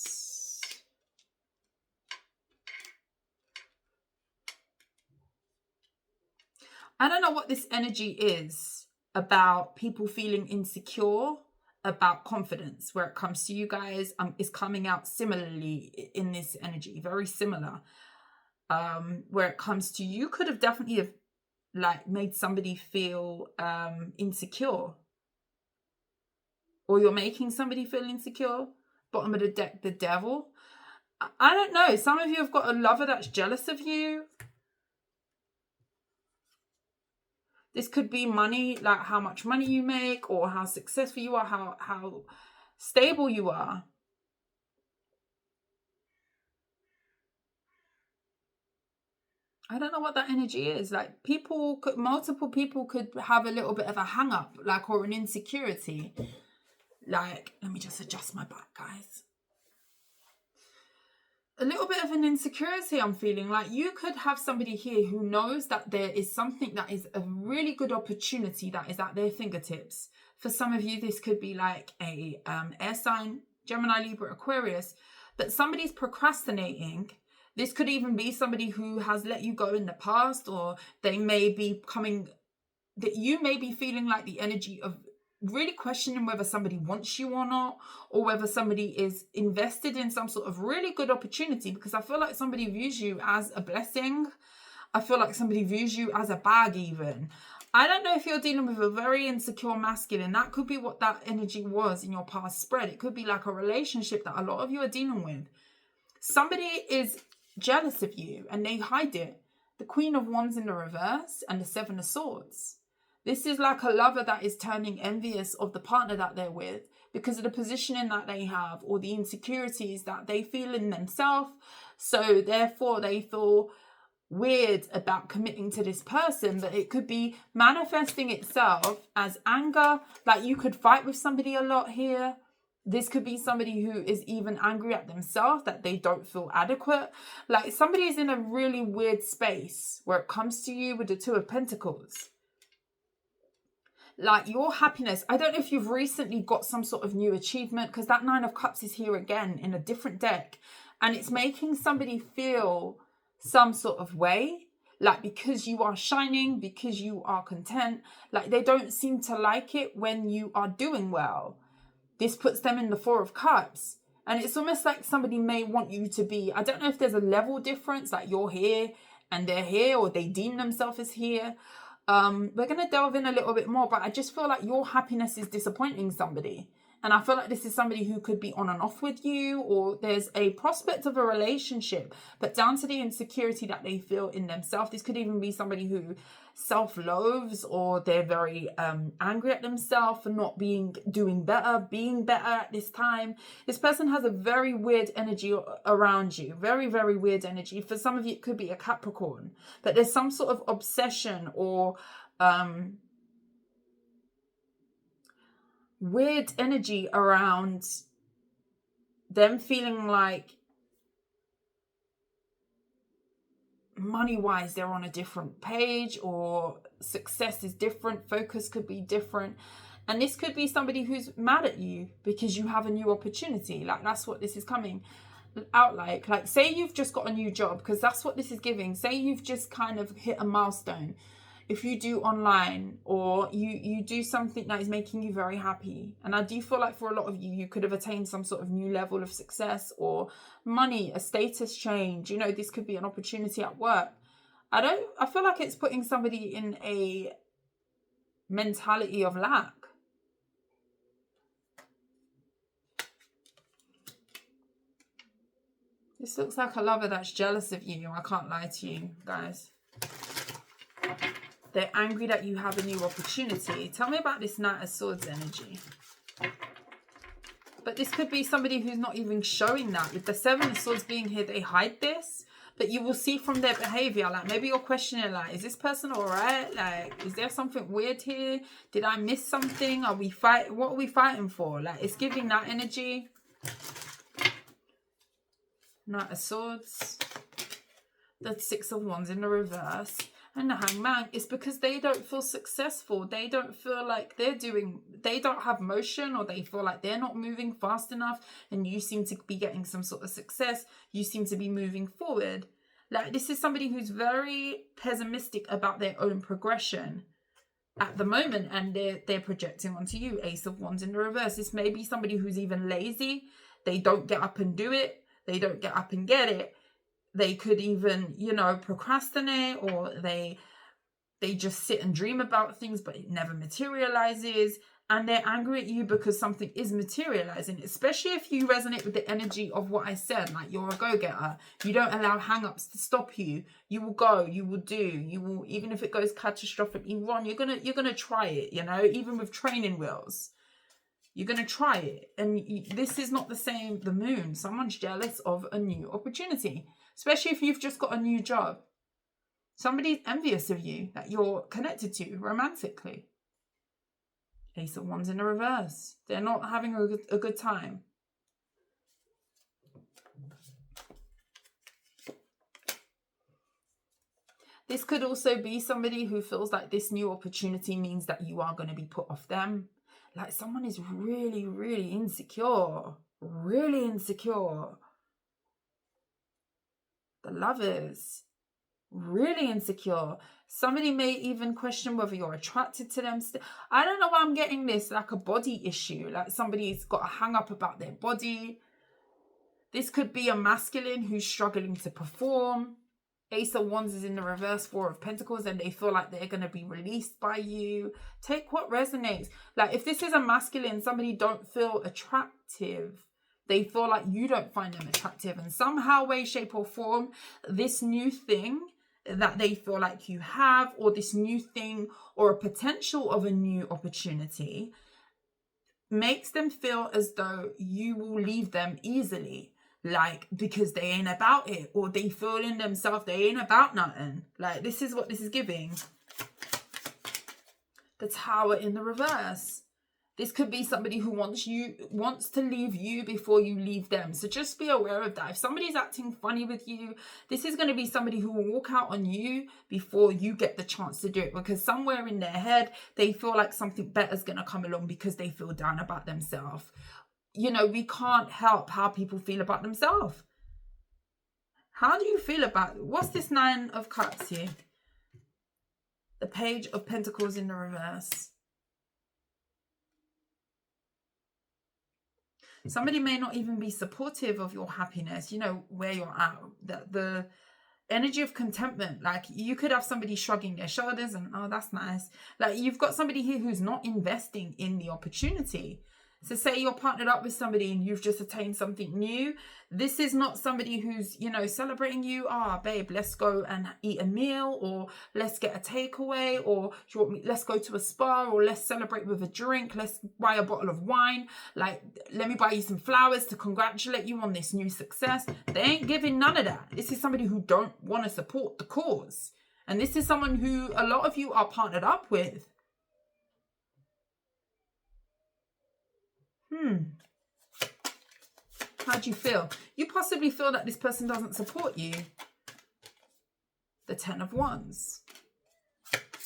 I don't know what this energy is about people feeling insecure, about confidence, where it comes to you guys, is coming out similarly in this energy, very similar. Where it comes to you could have definitely have like made somebody feel insecure, or you're making somebody feel insecure. Bottom of the deck, the Devil. I don't know. Some of you have got a lover that's jealous of you. This could be money, like how much money you make, or how successful you are, how stable you are. I don't know what that energy is. Like multiple people could have a little bit of a hang up, like, or an insecurity. Like, let me just adjust my back, guys. A little bit of an insecurity I'm feeling. Like, you could have somebody here who knows that there is something that is a really good opportunity that is at their fingertips. For some of you, this could be like a air sign, Gemini, Libra, Aquarius, that somebody's procrastinating. This could even be somebody who has let you go in the past, or they may be that you may be feeling like the energy of really questioning whether somebody wants you or not, or whether somebody is invested in some sort of really good opportunity, because I feel like somebody views you as a blessing. I feel like somebody views you as a bag even. I don't know if you're dealing with a very insecure masculine. That could be what that energy was in your past spread. It could be like a relationship that a lot of you are dealing with. Somebody is jealous of you and they hide it. The Queen of Wands in the reverse and the Seven of Swords. This is like a lover that is turning envious of the partner that they're with because of the positioning that they have, or the insecurities that they feel in themselves. So therefore they feel weird about committing to this person, but it could be manifesting itself as anger. Like, you could fight with somebody a lot here. This could be somebody who is even angry at themselves that they don't feel adequate. Like, somebody is in a really weird space where it comes to you with the Two of Pentacles. Like, your happiness, I don't know if you've recently got some sort of new achievement, because that Nine of Cups is here again in a different deck, and it's making somebody feel some sort of way, like, because you are shining, because you are content, like they don't seem to like it when you are doing well. This puts them in the Four of Cups, and it's almost like somebody may want you to be, I don't know if there's a level difference, like you're here and they're here, or they deem themselves as here. We're going to delve in a little bit more, but I just feel like your happiness is disappointing somebody. And I feel like this is somebody who could be on and off with you, or there's a prospect of a relationship, but down to the insecurity that they feel in themselves. This could even be somebody who self-loathes, or they're very angry at themselves for not being better at this time. This person has a very weird energy around you. Very, very weird energy. For some of you, it could be a Capricorn, but there's some sort of obsession or weird energy around them feeling like money-wise they're on a different page, or success is different. Focus could be different. And this could be somebody who's mad at you because you have a new opportunity. Like, that's what this is coming out like. Like, say you've just got a new job, because that's what this is giving. Say you've just kind of hit a milestone. If you do online, or you do something that is making you very happy. And I do feel like for a lot of you, you could have attained some sort of new level of success or money, a status change. You know, this could be an opportunity at work. I feel like it's putting somebody in a mentality of lack. This looks like a lover that's jealous of you. I can't lie to you, guys. They're angry that you have a new opportunity. Tell me about this Knight of Swords energy. But this could be somebody who's not even showing that. With the Seven of Swords being here, they hide this. But you will see from their behavior, like, maybe you're questioning, like, is this person all right? Like, is there something weird here? Did I miss something? Are we fighting? What are we fighting for? Like, it's giving that energy. Knight of Swords. The Six of Wands in the reverse. And the Hangman is because they don't feel successful. They don't feel like they don't have motion, or they feel like they're not moving fast enough, and you seem to be getting some sort of success. You seem to be moving forward. Like, this is somebody who's very pessimistic about their own progression at the moment, and they're projecting onto you. Ace of Wands in the reverse. This may be somebody who's even lazy. They don't get up and do it. They don't get up and get it. They could even, you know, procrastinate, or they just sit and dream about things, but it never materializes. And they're angry at you because something is materializing, especially if you resonate with the energy of what I said. Like, you're a go-getter. You don't allow hang-ups to stop you. You will go, you will do, you will, even if it goes catastrophically wrong, you're gonna try it, you know, even with training wheels. You're going to try it. And this is not the same. The Moon. Someone's jealous of a new opportunity. Especially if you've just got a new job. Somebody's envious of you that you're connected to romantically. Ace of Wands in the reverse. They're not having a good time. This could also be somebody who feels like this new opportunity means that you are going to be put off them. Like, someone is really, really insecure. Really insecure. The Lovers. Really insecure. Somebody may even question whether you're attracted to them. I don't know why I'm getting this, like a body issue. Like, somebody's got a hang up about their body. This could be a masculine who's struggling to perform. Ace of Wands is in the reverse, Four of Pentacles, and they feel like they're going to be released by you. Take what resonates. Like, if this is a masculine, somebody don't feel attractive. They feel like you don't find them attractive. And somehow, way, shape, or form, this new thing that they feel like you have, or this new thing, or a potential of a new opportunity, makes them feel as though you will leave them easily. Like, because they ain't about it, or they feel in themselves they ain't about nothing. Like, this is what this is giving. The Tower in the reverse. This could be somebody who wants to leave you before you leave them. So just be aware of that. If somebody's acting funny with you, this is going to be somebody who will walk out on you before you get the chance to do it. Because somewhere in their head, they feel like something better is going to come along because they feel down about themselves. You know, we can't help how people feel about themselves. How do you feel about it? What's this Nine of Cups here? The Page of Pentacles in the reverse. Somebody may not even be supportive of your happiness, you know, where you're at. The energy of contentment. Like, you could have somebody shrugging their shoulders and, oh, that's nice. Like, you've got somebody here who's not investing in the opportunity. So say you're partnered up with somebody and you've just attained something new. This is not somebody who's, you know, celebrating you. Ah, babe, let's go and eat a meal, or let's get a takeaway, or do you want me, let's go to a spa, or let's celebrate with a drink. Let's buy a bottle of wine. Like, let me buy you some flowers to congratulate you on this new success. They ain't giving none of that. This is somebody who don't want to support the cause. And this is someone who a lot of you are partnered up with. How do you feel? You possibly feel that this person doesn't support you. The Ten of Wands.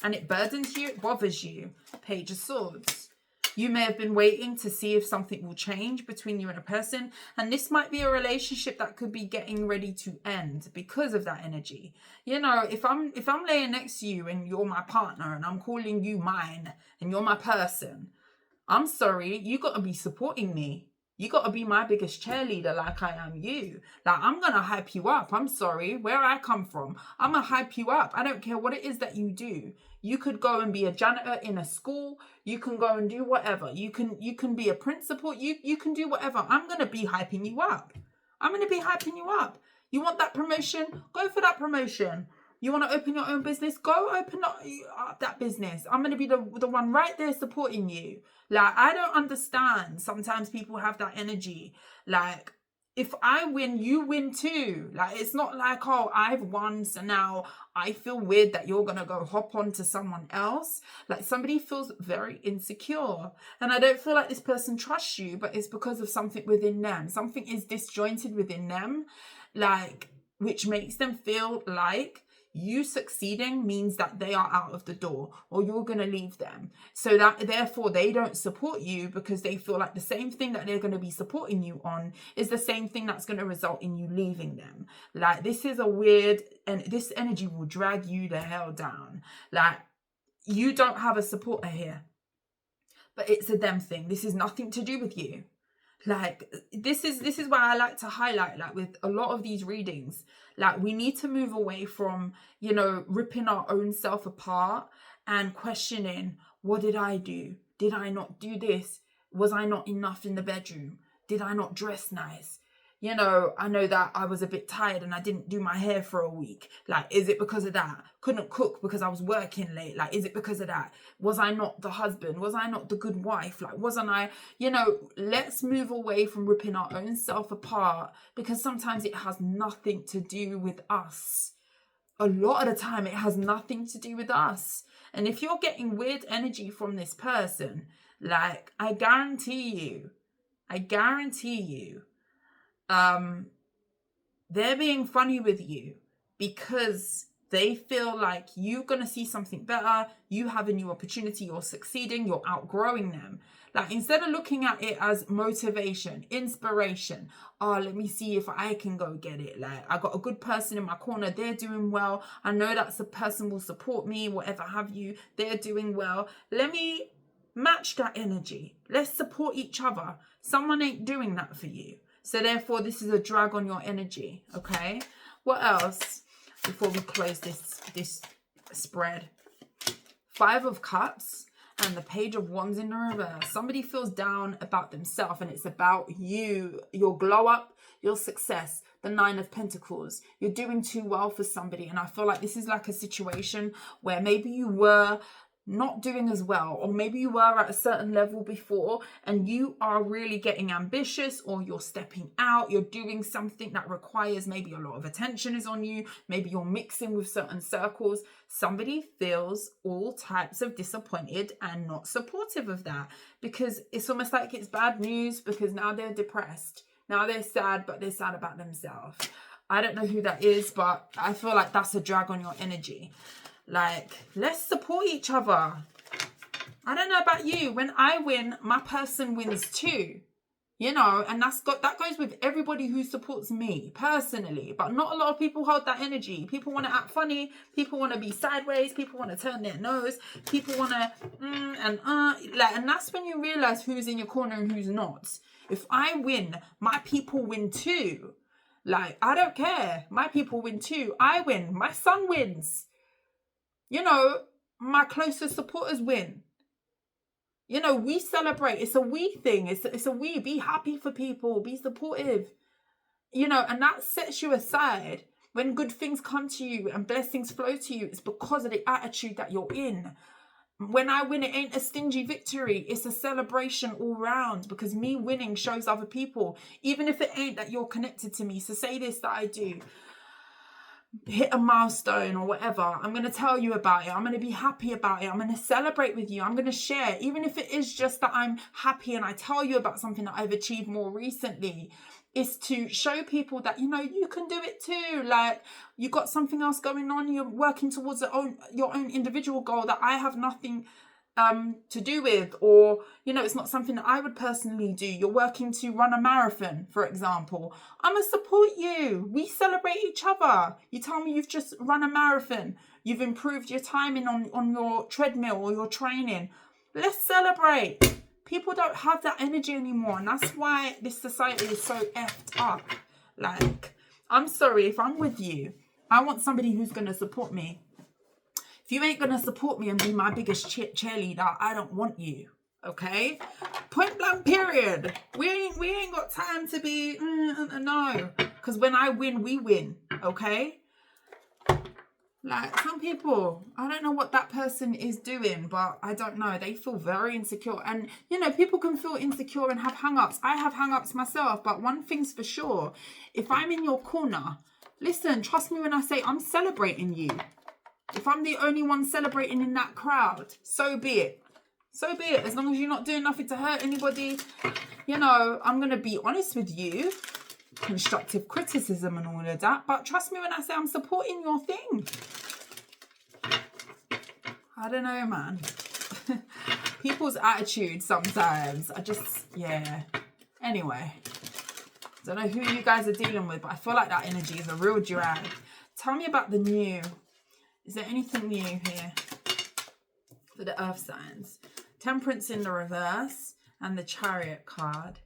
and it burdens you, it bothers you. Page of Swords. You may have been waiting to see if something will change between you and a person. And this might be a relationship that could be getting ready to end because of that energy. You know, if I'm laying next to you and you're my partner and I'm calling you mine and you're my person, I'm sorry, you got to be supporting me. You got to be my biggest cheerleader like I am you. Like, I'm going to hype you up. I'm sorry, where I come from. I'm going to hype you up. I don't care what it is that you do. You could go and be a janitor in a school. You can go and do whatever. You can be a principal. You can do whatever. I'm going to be hyping you up. I'm going to be hyping you up. You want that promotion? Go for that promotion. You want to open your own business? Go open up that business. I'm going to be the one right there supporting you. Like, I don't understand. Sometimes people have that energy. Like, if I win, you win too. Like, it's not like, oh, I've won, so now I feel weird that you're going to go hop on to someone else. Like, somebody feels very insecure. And I don't feel like this person trusts you, but it's because of something within them. Something is disjointed within them, like, which makes them feel like you succeeding means that they are out of the door or you're going to leave them. So that therefore they don't support you because they feel like the same thing that they're going to be supporting you on is the same thing that's going to result in you leaving them. Like, this is a weird, and this energy will drag you the hell down. Like, you don't have a supporter here, but it's a them thing. This is nothing to do with you. Like, this is why I like to highlight, like, with a lot of these readings, like, we need to move away from, you know, ripping our own self apart and questioning, what did I do? Did I not do this? Was I not enough in the bedroom? Did I not dress nice? You know, I know that I was a bit tired and I didn't do my hair for a week. Like, is it because of that? Couldn't cook because I was working late. Like, is it because of that? Was I not the husband? Was I not the good wife? Like, wasn't I, you know, let's move away from ripping our own self apart, because sometimes it has nothing to do with us. A lot of the time it has nothing to do with us. And if you're getting weird energy from this person, like, I guarantee you, they're being funny with you because they feel like you're going to see something better, you have a new opportunity, you're succeeding, you're outgrowing them. Like, instead of looking at it as motivation, inspiration, oh, let me see if I can go get it. Like, I got a good person in my corner, they're doing well. I know that the person will support me, whatever have you, they're doing well. Let me match that energy. Let's support each other. Someone ain't doing that for you. So therefore, this is a drag on your energy, okay? What else before we close this spread? 5 of Cups and the Page of Wands in the reverse. Somebody feels down about themselves, and it's about you, your glow up, your success. The 9 of Pentacles. You're doing too well for somebody, and I feel like this is like a situation where maybe you were not doing as well, or maybe you were at a certain level before and you are really getting ambitious, or you're stepping out, you're doing something that requires maybe a lot of attention is on you, maybe you're mixing with certain circles. Somebody feels all types of disappointed and not supportive of that, because it's almost like it's bad news, because now they're depressed, now they're sad, but they're sad about themselves. I don't know who that is, but I feel like that's a drag on your energy. Like, let's support each other. I don't know about you. When I win, my person wins too. You know, and that goes with everybody who supports me personally. But not a lot of people hold that energy. People want to act funny. People want to be sideways. People want to turn their nose. People want to and that's when you realize who's in your corner and who's not. If I win, my people win too. Like, I don't care. My people win too. I win. My son wins. You know, my closest supporters win. You know, we celebrate. It's a we thing. It's a we. Be happy for people. Be supportive. You know, and that sets you aside. When good things come to you and blessings flow to you, it's because of the attitude that you're in. When I win, it ain't a stingy victory. It's a celebration all round, because me winning shows other people, even if it ain't that you're connected to me. So say this, that I do hit a milestone or whatever, I'm going to tell you about it. I'm going to be happy about it. I'm going to celebrate with you. I'm going to share, even if it is just that I'm happy and I tell you about something that I've achieved more recently. is to show people that, you know, you can do it too. Like, you got something else going on. You're working towards your own individual goal that I have nothing to do with, or, you know, it's not something that I would personally do. You're working to run a marathon, for example. I'm gonna support you. We celebrate each other. You tell me you've just run a marathon. You've improved your timing on your treadmill or your training. Let's celebrate. People don't have that energy anymore, and that's why this society is so effed up. Like, I'm sorry, if I'm with you, I want somebody who's gonna support me. If you ain't gonna support me and be my biggest cheerleader, I don't want you. Okay? Point blank period. We ain't got time to be no. Because when I win, we win. Okay? Like, some people, I don't know what that person is doing, but I don't know. They feel very insecure. And, you know, people can feel insecure and have hang-ups. I have hang-ups myself, but one thing's for sure. If I'm in your corner, listen, trust me when I say I'm celebrating you. If I'm the only one celebrating in that crowd, so be it. So be it. As long as you're not doing nothing to hurt anybody, you know, I'm going to be honest with you. Constructive criticism and all of that. But trust me when I say I'm supporting your thing. I don't know, man. People's attitude sometimes, I just, yeah. Anyway. Don't know who you guys are dealing with, but I feel like that energy is a real drag. Tell me about the new. Is there anything new here for the earth signs? Temperance in the reverse and the Chariot card.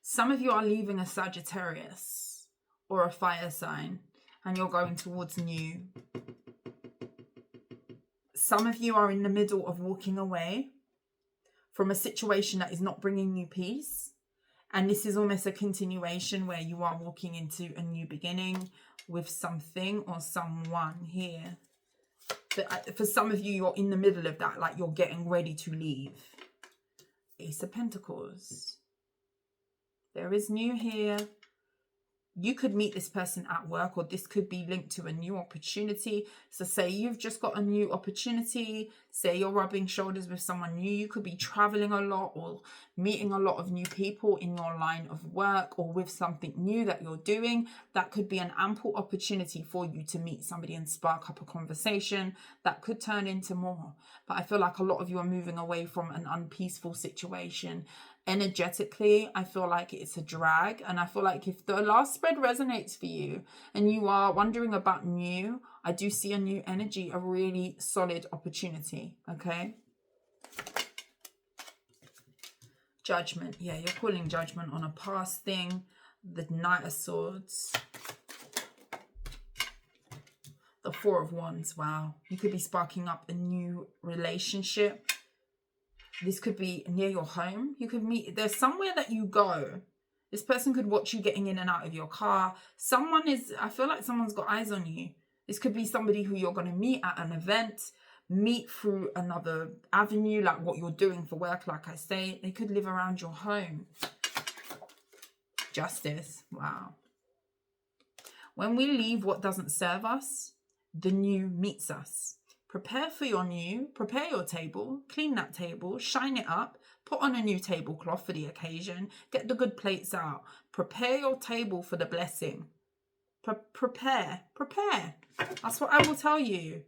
Some of you are leaving a Sagittarius or a fire sign and you're going towards new. Some of you are in the middle of walking away from a situation that is not bringing you peace. And this is almost a continuation where you are walking into a new beginning with something or someone here. But for some of you, you're in the middle of that, like you're getting ready to leave. Ace of Pentacles. There is new here. You could meet this person at work, or this could be linked to a new opportunity. So say you've just got a new opportunity. Say you're rubbing shoulders with someone new. You could be traveling a lot or meeting a lot of new people in your line of work or with something new that you're doing. That could be an ample opportunity for you to meet somebody and spark up a conversation that could turn into more. But I feel like a lot of you are moving away from an unpeaceful situation. Energetically, I feel like it's a drag, and I feel like if the last spread resonates for you and you are wondering about new, I do see a new energy, a really solid opportunity. Okay, Judgment. Yeah, you're calling judgment on a past thing. The Knight of Swords, the Four of Wands. Wow, you could be sparking up a new relationship. This could be near your home. You could meet, there's somewhere that you go. This person could watch you getting in and out of your car. I feel like someone's got eyes on you. This could be somebody who you're going to meet at an event, meet through another avenue, like what you're doing for work, like I say. They could live around your home. Justice. Wow. When we leave what doesn't serve us, the new meets us. Prepare for your new, prepare your table, clean that table, shine it up, put on a new tablecloth for the occasion, get the good plates out. Prepare your table for the blessing. Prepare. That's what I will tell you.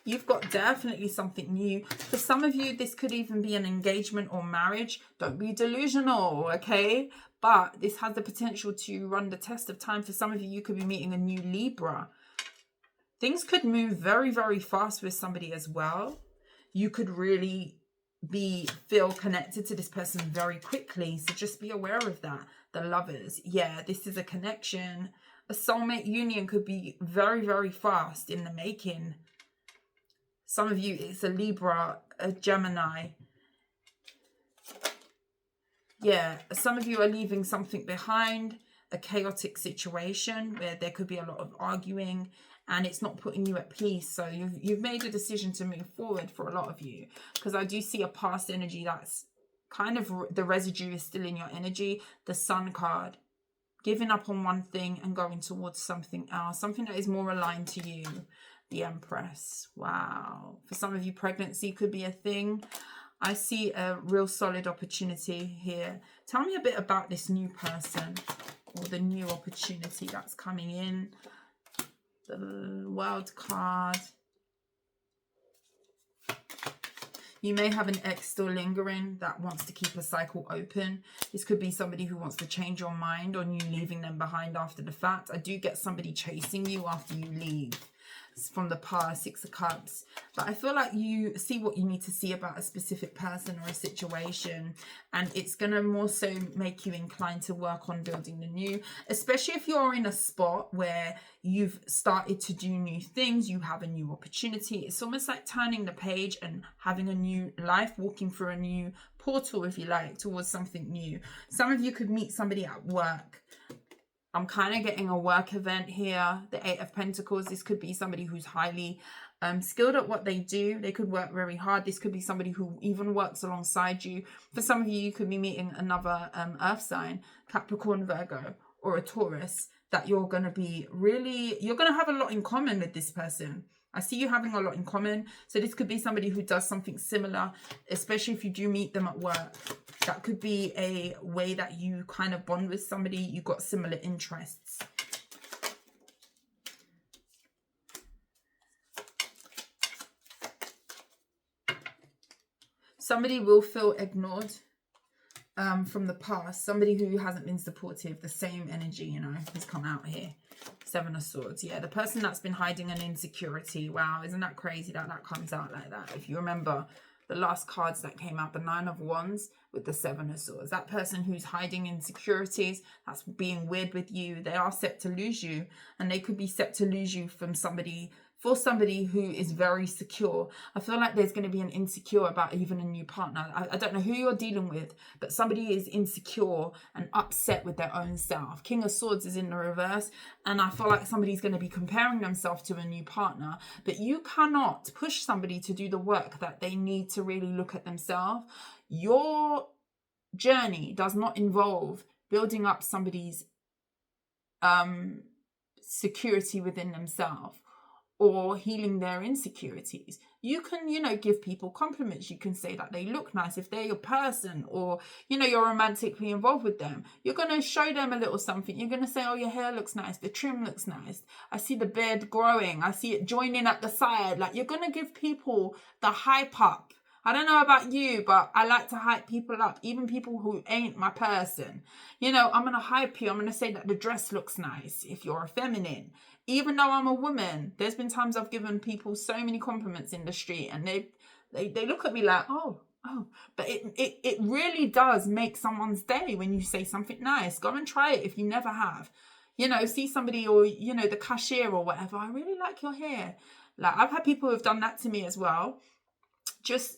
You've got definitely something new. For some of you, this could even be an engagement or marriage. Don't be delusional, okay? But this has the potential to run the test of time. For some of you, you could be meeting a new Libra. Things could move very, very fast with somebody as well. You could really feel connected to this person very quickly. So just be aware of that. The Lovers. Yeah, this is a connection. A soulmate union could be very, very fast in the making. Some of you, it's a Libra, a Gemini. Yeah, some of you are leaving something behind. A chaotic situation where there could be a lot of arguing. And it's not putting you at peace. So you've made a decision to move forward for a lot of you. Because I do see a past energy that's kind of, the residue is still in your energy. The Sun card. Giving up on one thing and going towards something else. Something that is more aligned to you. The Empress. Wow. For some of you, pregnancy could be a thing. I see a real solid opportunity here. Tell me a bit about this new person or the new opportunity that's coming in. The World card. You may have an ex still lingering that wants to keep a cycle open. This could be somebody who wants to change your mind on you leaving them behind after the fact. I do get somebody chasing you after you leave. It's from the past, Six of Cups. But I feel like you see what you need to see about a specific person or a situation. And it's going to more so make you inclined to work on building the new. Especially if you're in a spot where you've started to do new things. You have a new opportunity. It's almost like turning the page and having a new life. Walking through a new portal, if you like, towards something new. Some of you could meet somebody at work. I'm kind of getting a work event here. The Eight of Pentacles. This could be somebody who's highly skilled at what they do. They could work very hard. This could be somebody who even works alongside you. For some of you, you could be meeting another earth sign, Capricorn, Virgo, or a Taurus, that you're going to be you're going to have a lot in common with this person. I see you having a lot in common. So this could be somebody who does something similar, especially if you do meet them at work. That could be a way that you kind of bond with somebody. You've got similar interests. Somebody will feel ignored from the past. Somebody who hasn't been supportive. The same energy, you know, has come out here. Seven of Swords. Yeah, the person that's been hiding an insecurity. Wow, isn't that crazy that that comes out like that? If you remember the last cards that came out, the Nine of Wands with the Seven of Swords. That person who's hiding insecurities, that's being weird with you, they are set to lose you. And they could be set to lose you from somebody, for somebody who is very secure. I feel like there's going to be an insecure about even a new partner. I don't know who you're dealing with, but somebody is insecure and upset with their own self. King of Swords is in the reverse, and I feel like somebody's going to be comparing themselves to a new partner, but you cannot push somebody to do the work that they need to really look at themselves. Your journey does not involve building up somebody's security within themselves, or healing their insecurities. You can, you know, give people compliments. You can say that they look nice if they're your person, or, you know, you're romantically involved with them. You're going to show them a little something. You're going to say, oh, your hair looks nice. The trim looks nice. I see the beard growing. I see it joining at the side. Like, you're going to give people the hype up. I don't know about you, but I like to hype people up, even people who ain't my person. You know, I'm going to hype you. I'm going to say that the dress looks nice if you're a feminine. Even though I'm a woman, there's been times I've given people so many compliments in the street, and they look at me like, oh. But it really does make someone's day when you say something nice. Go and try it if you never have. You know, see somebody, or, you know, the cashier or whatever, I really like your hair. Like, I've had people who've done that to me as well. Just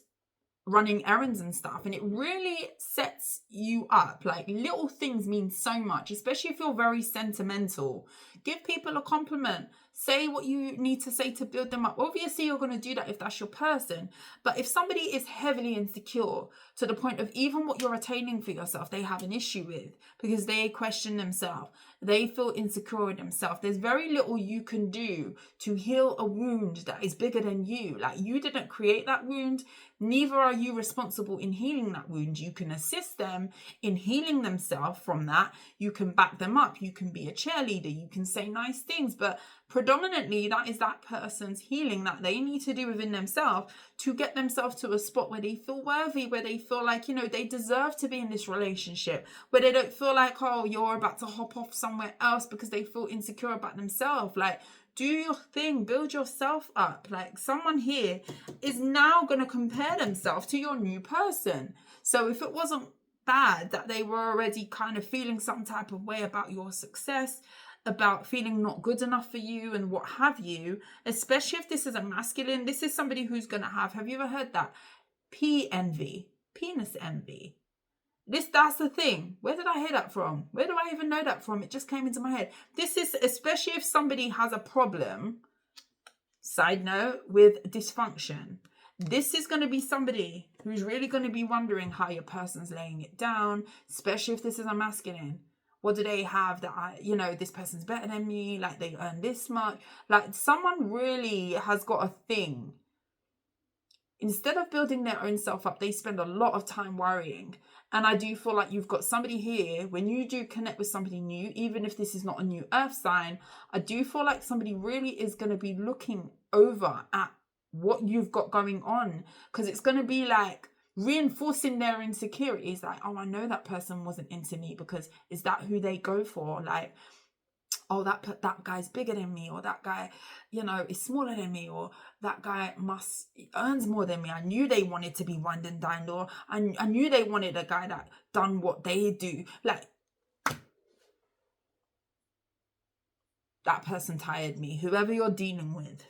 running errands and stuff, and it really sets you up. Like, little things mean so much, especially if you're very sentimental. Give people a compliment. Say what you need to say to build them up. Obviously, you're going to do that if that's your person. But if somebody is heavily insecure to the point of even what you're attaining for yourself, they have an issue with, because they question themselves. They feel insecure in themselves. There's very little you can do to heal a wound that is bigger than you. Like, you didn't create that wound. Neither are you responsible in healing that wound. You can assist them in healing themselves from that. You can back them up. You can be a cheerleader. You can say nice things. But predominantly, that is that person's healing that they need to do within themselves to get themselves to a spot where they feel worthy, where they feel like, you know, they deserve to be in this relationship, where they don't feel like, oh, you're about to hop off somewhere else because they feel insecure about themselves. Like, do your thing, build yourself up. Like, someone here is now going to compare themselves to your new person. So if it wasn't bad that they were already kind of feeling some type of way about your success, about feeling not good enough for you and what have you, especially if this is a masculine, this is somebody who's going to have you ever heard that? P-envy, penis envy. That's the thing. Where did I hear that from? Where do I even know that from? It just came into my head. This is, especially if somebody has a problem, side note, with dysfunction. This is going to be somebody who's really going to be wondering how your person's laying it down, especially if this is a masculine. What do they have that this person's better than me? Like, they earn this much. Like, someone really has got a thing instead of building their own self up, they spend a lot of time worrying. And I do feel like you've got somebody here, when you do connect with somebody new, even if this is not a new earth sign, I do feel like somebody really is going to be looking over at what you've got going on, because it's going to be like reinforcing their insecurities. Like, oh, I know that person wasn't into me because is that who they go for? Like, oh, that guy's bigger than me, or that guy, is smaller than me, or that guy earns more than me. I knew they wanted to be wined and dined, or I knew they wanted a guy that done what they do. Like, that person tired me. Whoever you're dealing with,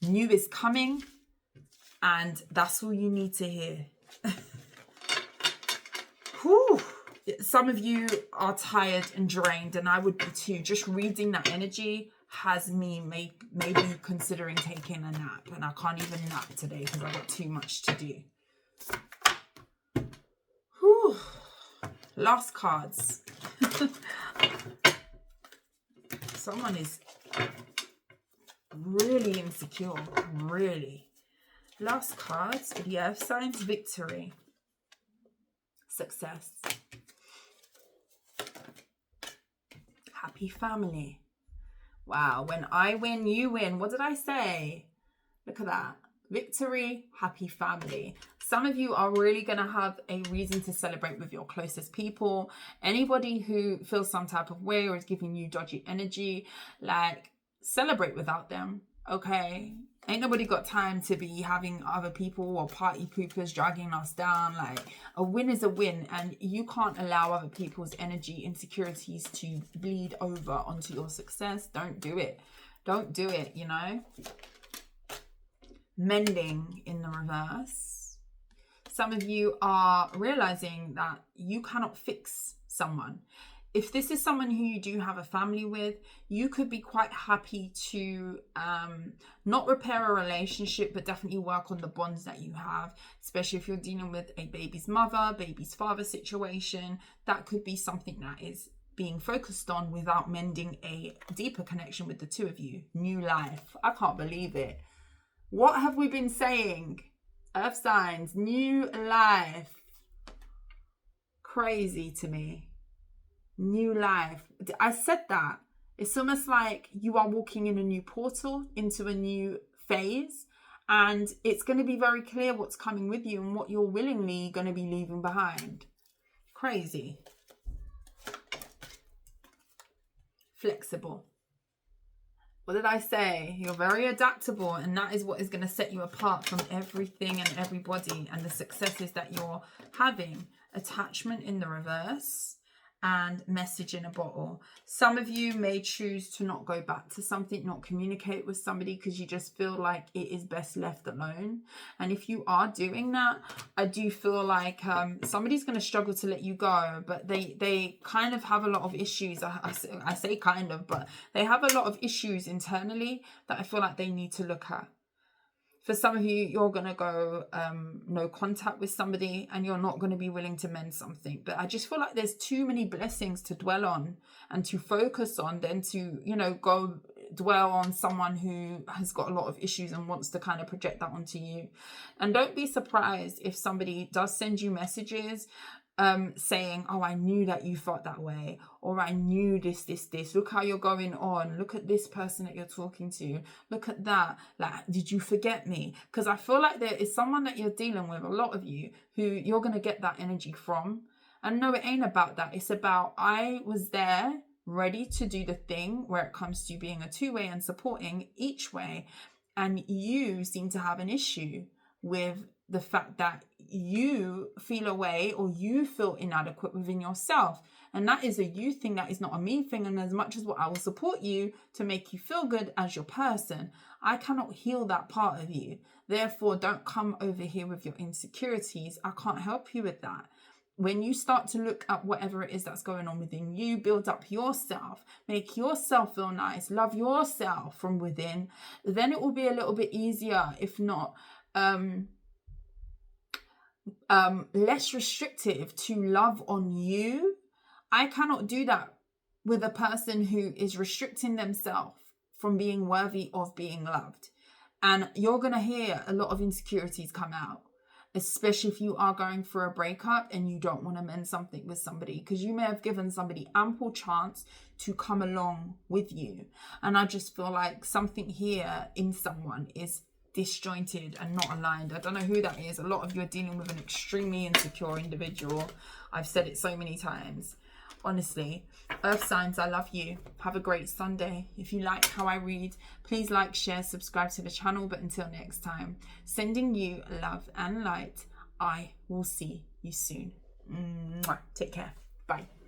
new is coming, and that's all you need to hear. Whew. Some of you are tired and drained, and I would be too. Just reading that energy has me maybe considering taking a nap, and I can't even nap today because I've got too much to do. Whew. Last cards. Someone is really insecure, really. Last cards, the earth signs, victory, success, happy family. Wow, when I win, you win. What did I say? Look at that. Victory, happy family. Some of you are really going to have a reason to celebrate with your closest people. Anybody who feels some type of way or is giving you dodgy energy, like, celebrate without them, okay? Ain't nobody got time to be having other people or party poopers dragging us down. Like, a win is a win, and you can't allow other people's energy insecurities to bleed over onto your success. Don't do it. Don't do it, Mending in the reverse. Some of you are realizing that you cannot fix someone. If this is someone who you do have a family with, you could be quite happy to not repair a relationship, but definitely work on the bonds that you have, especially if you're dealing with a baby's mother, baby's father situation. That could be something that is being focused on without mending a deeper connection with the two of you. New life. I can't believe it. What have we been saying? Earth signs, new life. Crazy to me. New life. I said that. It's almost like you are walking in a new portal into a new phase, and it's going to be very clear what's coming with you and what you're willingly going to be leaving behind. Crazy. Flexible. What did I say? You're very adaptable, and that is what is going to set you apart from everything and everybody, and the successes that you're having. Attachment in the reverse and message in a bottle. Some of you may choose to not go back to something, not communicate with somebody because you just feel like it is best left alone. And if you are doing that, I do feel like somebody's going to struggle to let you go, but they kind of have a lot of issues. I say kind of, but they have a lot of issues internally that I feel like they need to look at. For some of you, you're going to go no contact with somebody, and you're not going to be willing to mend something. But I just feel like there's too many blessings to dwell on and to focus on than to, go dwell on someone who has got a lot of issues and wants to kind of project that onto you. And don't be surprised if somebody does send you messages saying, oh, I knew that you felt that way, or I knew this, look how you're going on, look at this person that you're talking to, look at that, like, did you forget me? Because I feel like there is someone that you're dealing with, a lot of you, who you're going to get that energy from. And no, it ain't about that. It's about, I was there ready to do the thing where it comes to being a two-way and supporting each way, and you seem to have an issue with the fact that you feel away or you feel inadequate within yourself. And that is a you thing, that is not a me thing. And as much as what I will support you to make you feel good as your person, I cannot heal that part of you. Therefore, don't come over here with your insecurities. I can't help you with that. When you start to look at whatever it is that's going on within you, build up yourself, make yourself feel nice, love yourself from within, then it will be a little bit easier, if not less restrictive, to love on you. I cannot do that with a person who is restricting themselves from being worthy of being loved. And you're going to hear a lot of insecurities come out, especially if you are going for a breakup and you don't want to mend something with somebody, because you may have given somebody ample chance to come along with you. And I just feel like something here in someone is disjointed and not aligned. I don't know who that is. A lot of you are dealing with an extremely insecure individual. I've said it so many times. Honestly, earth signs, I love you. Have a great Sunday. If you like how I read, please like, share, subscribe to the channel. But until next time, sending you love and light. I will see you soon. Mwah. Take care. Bye.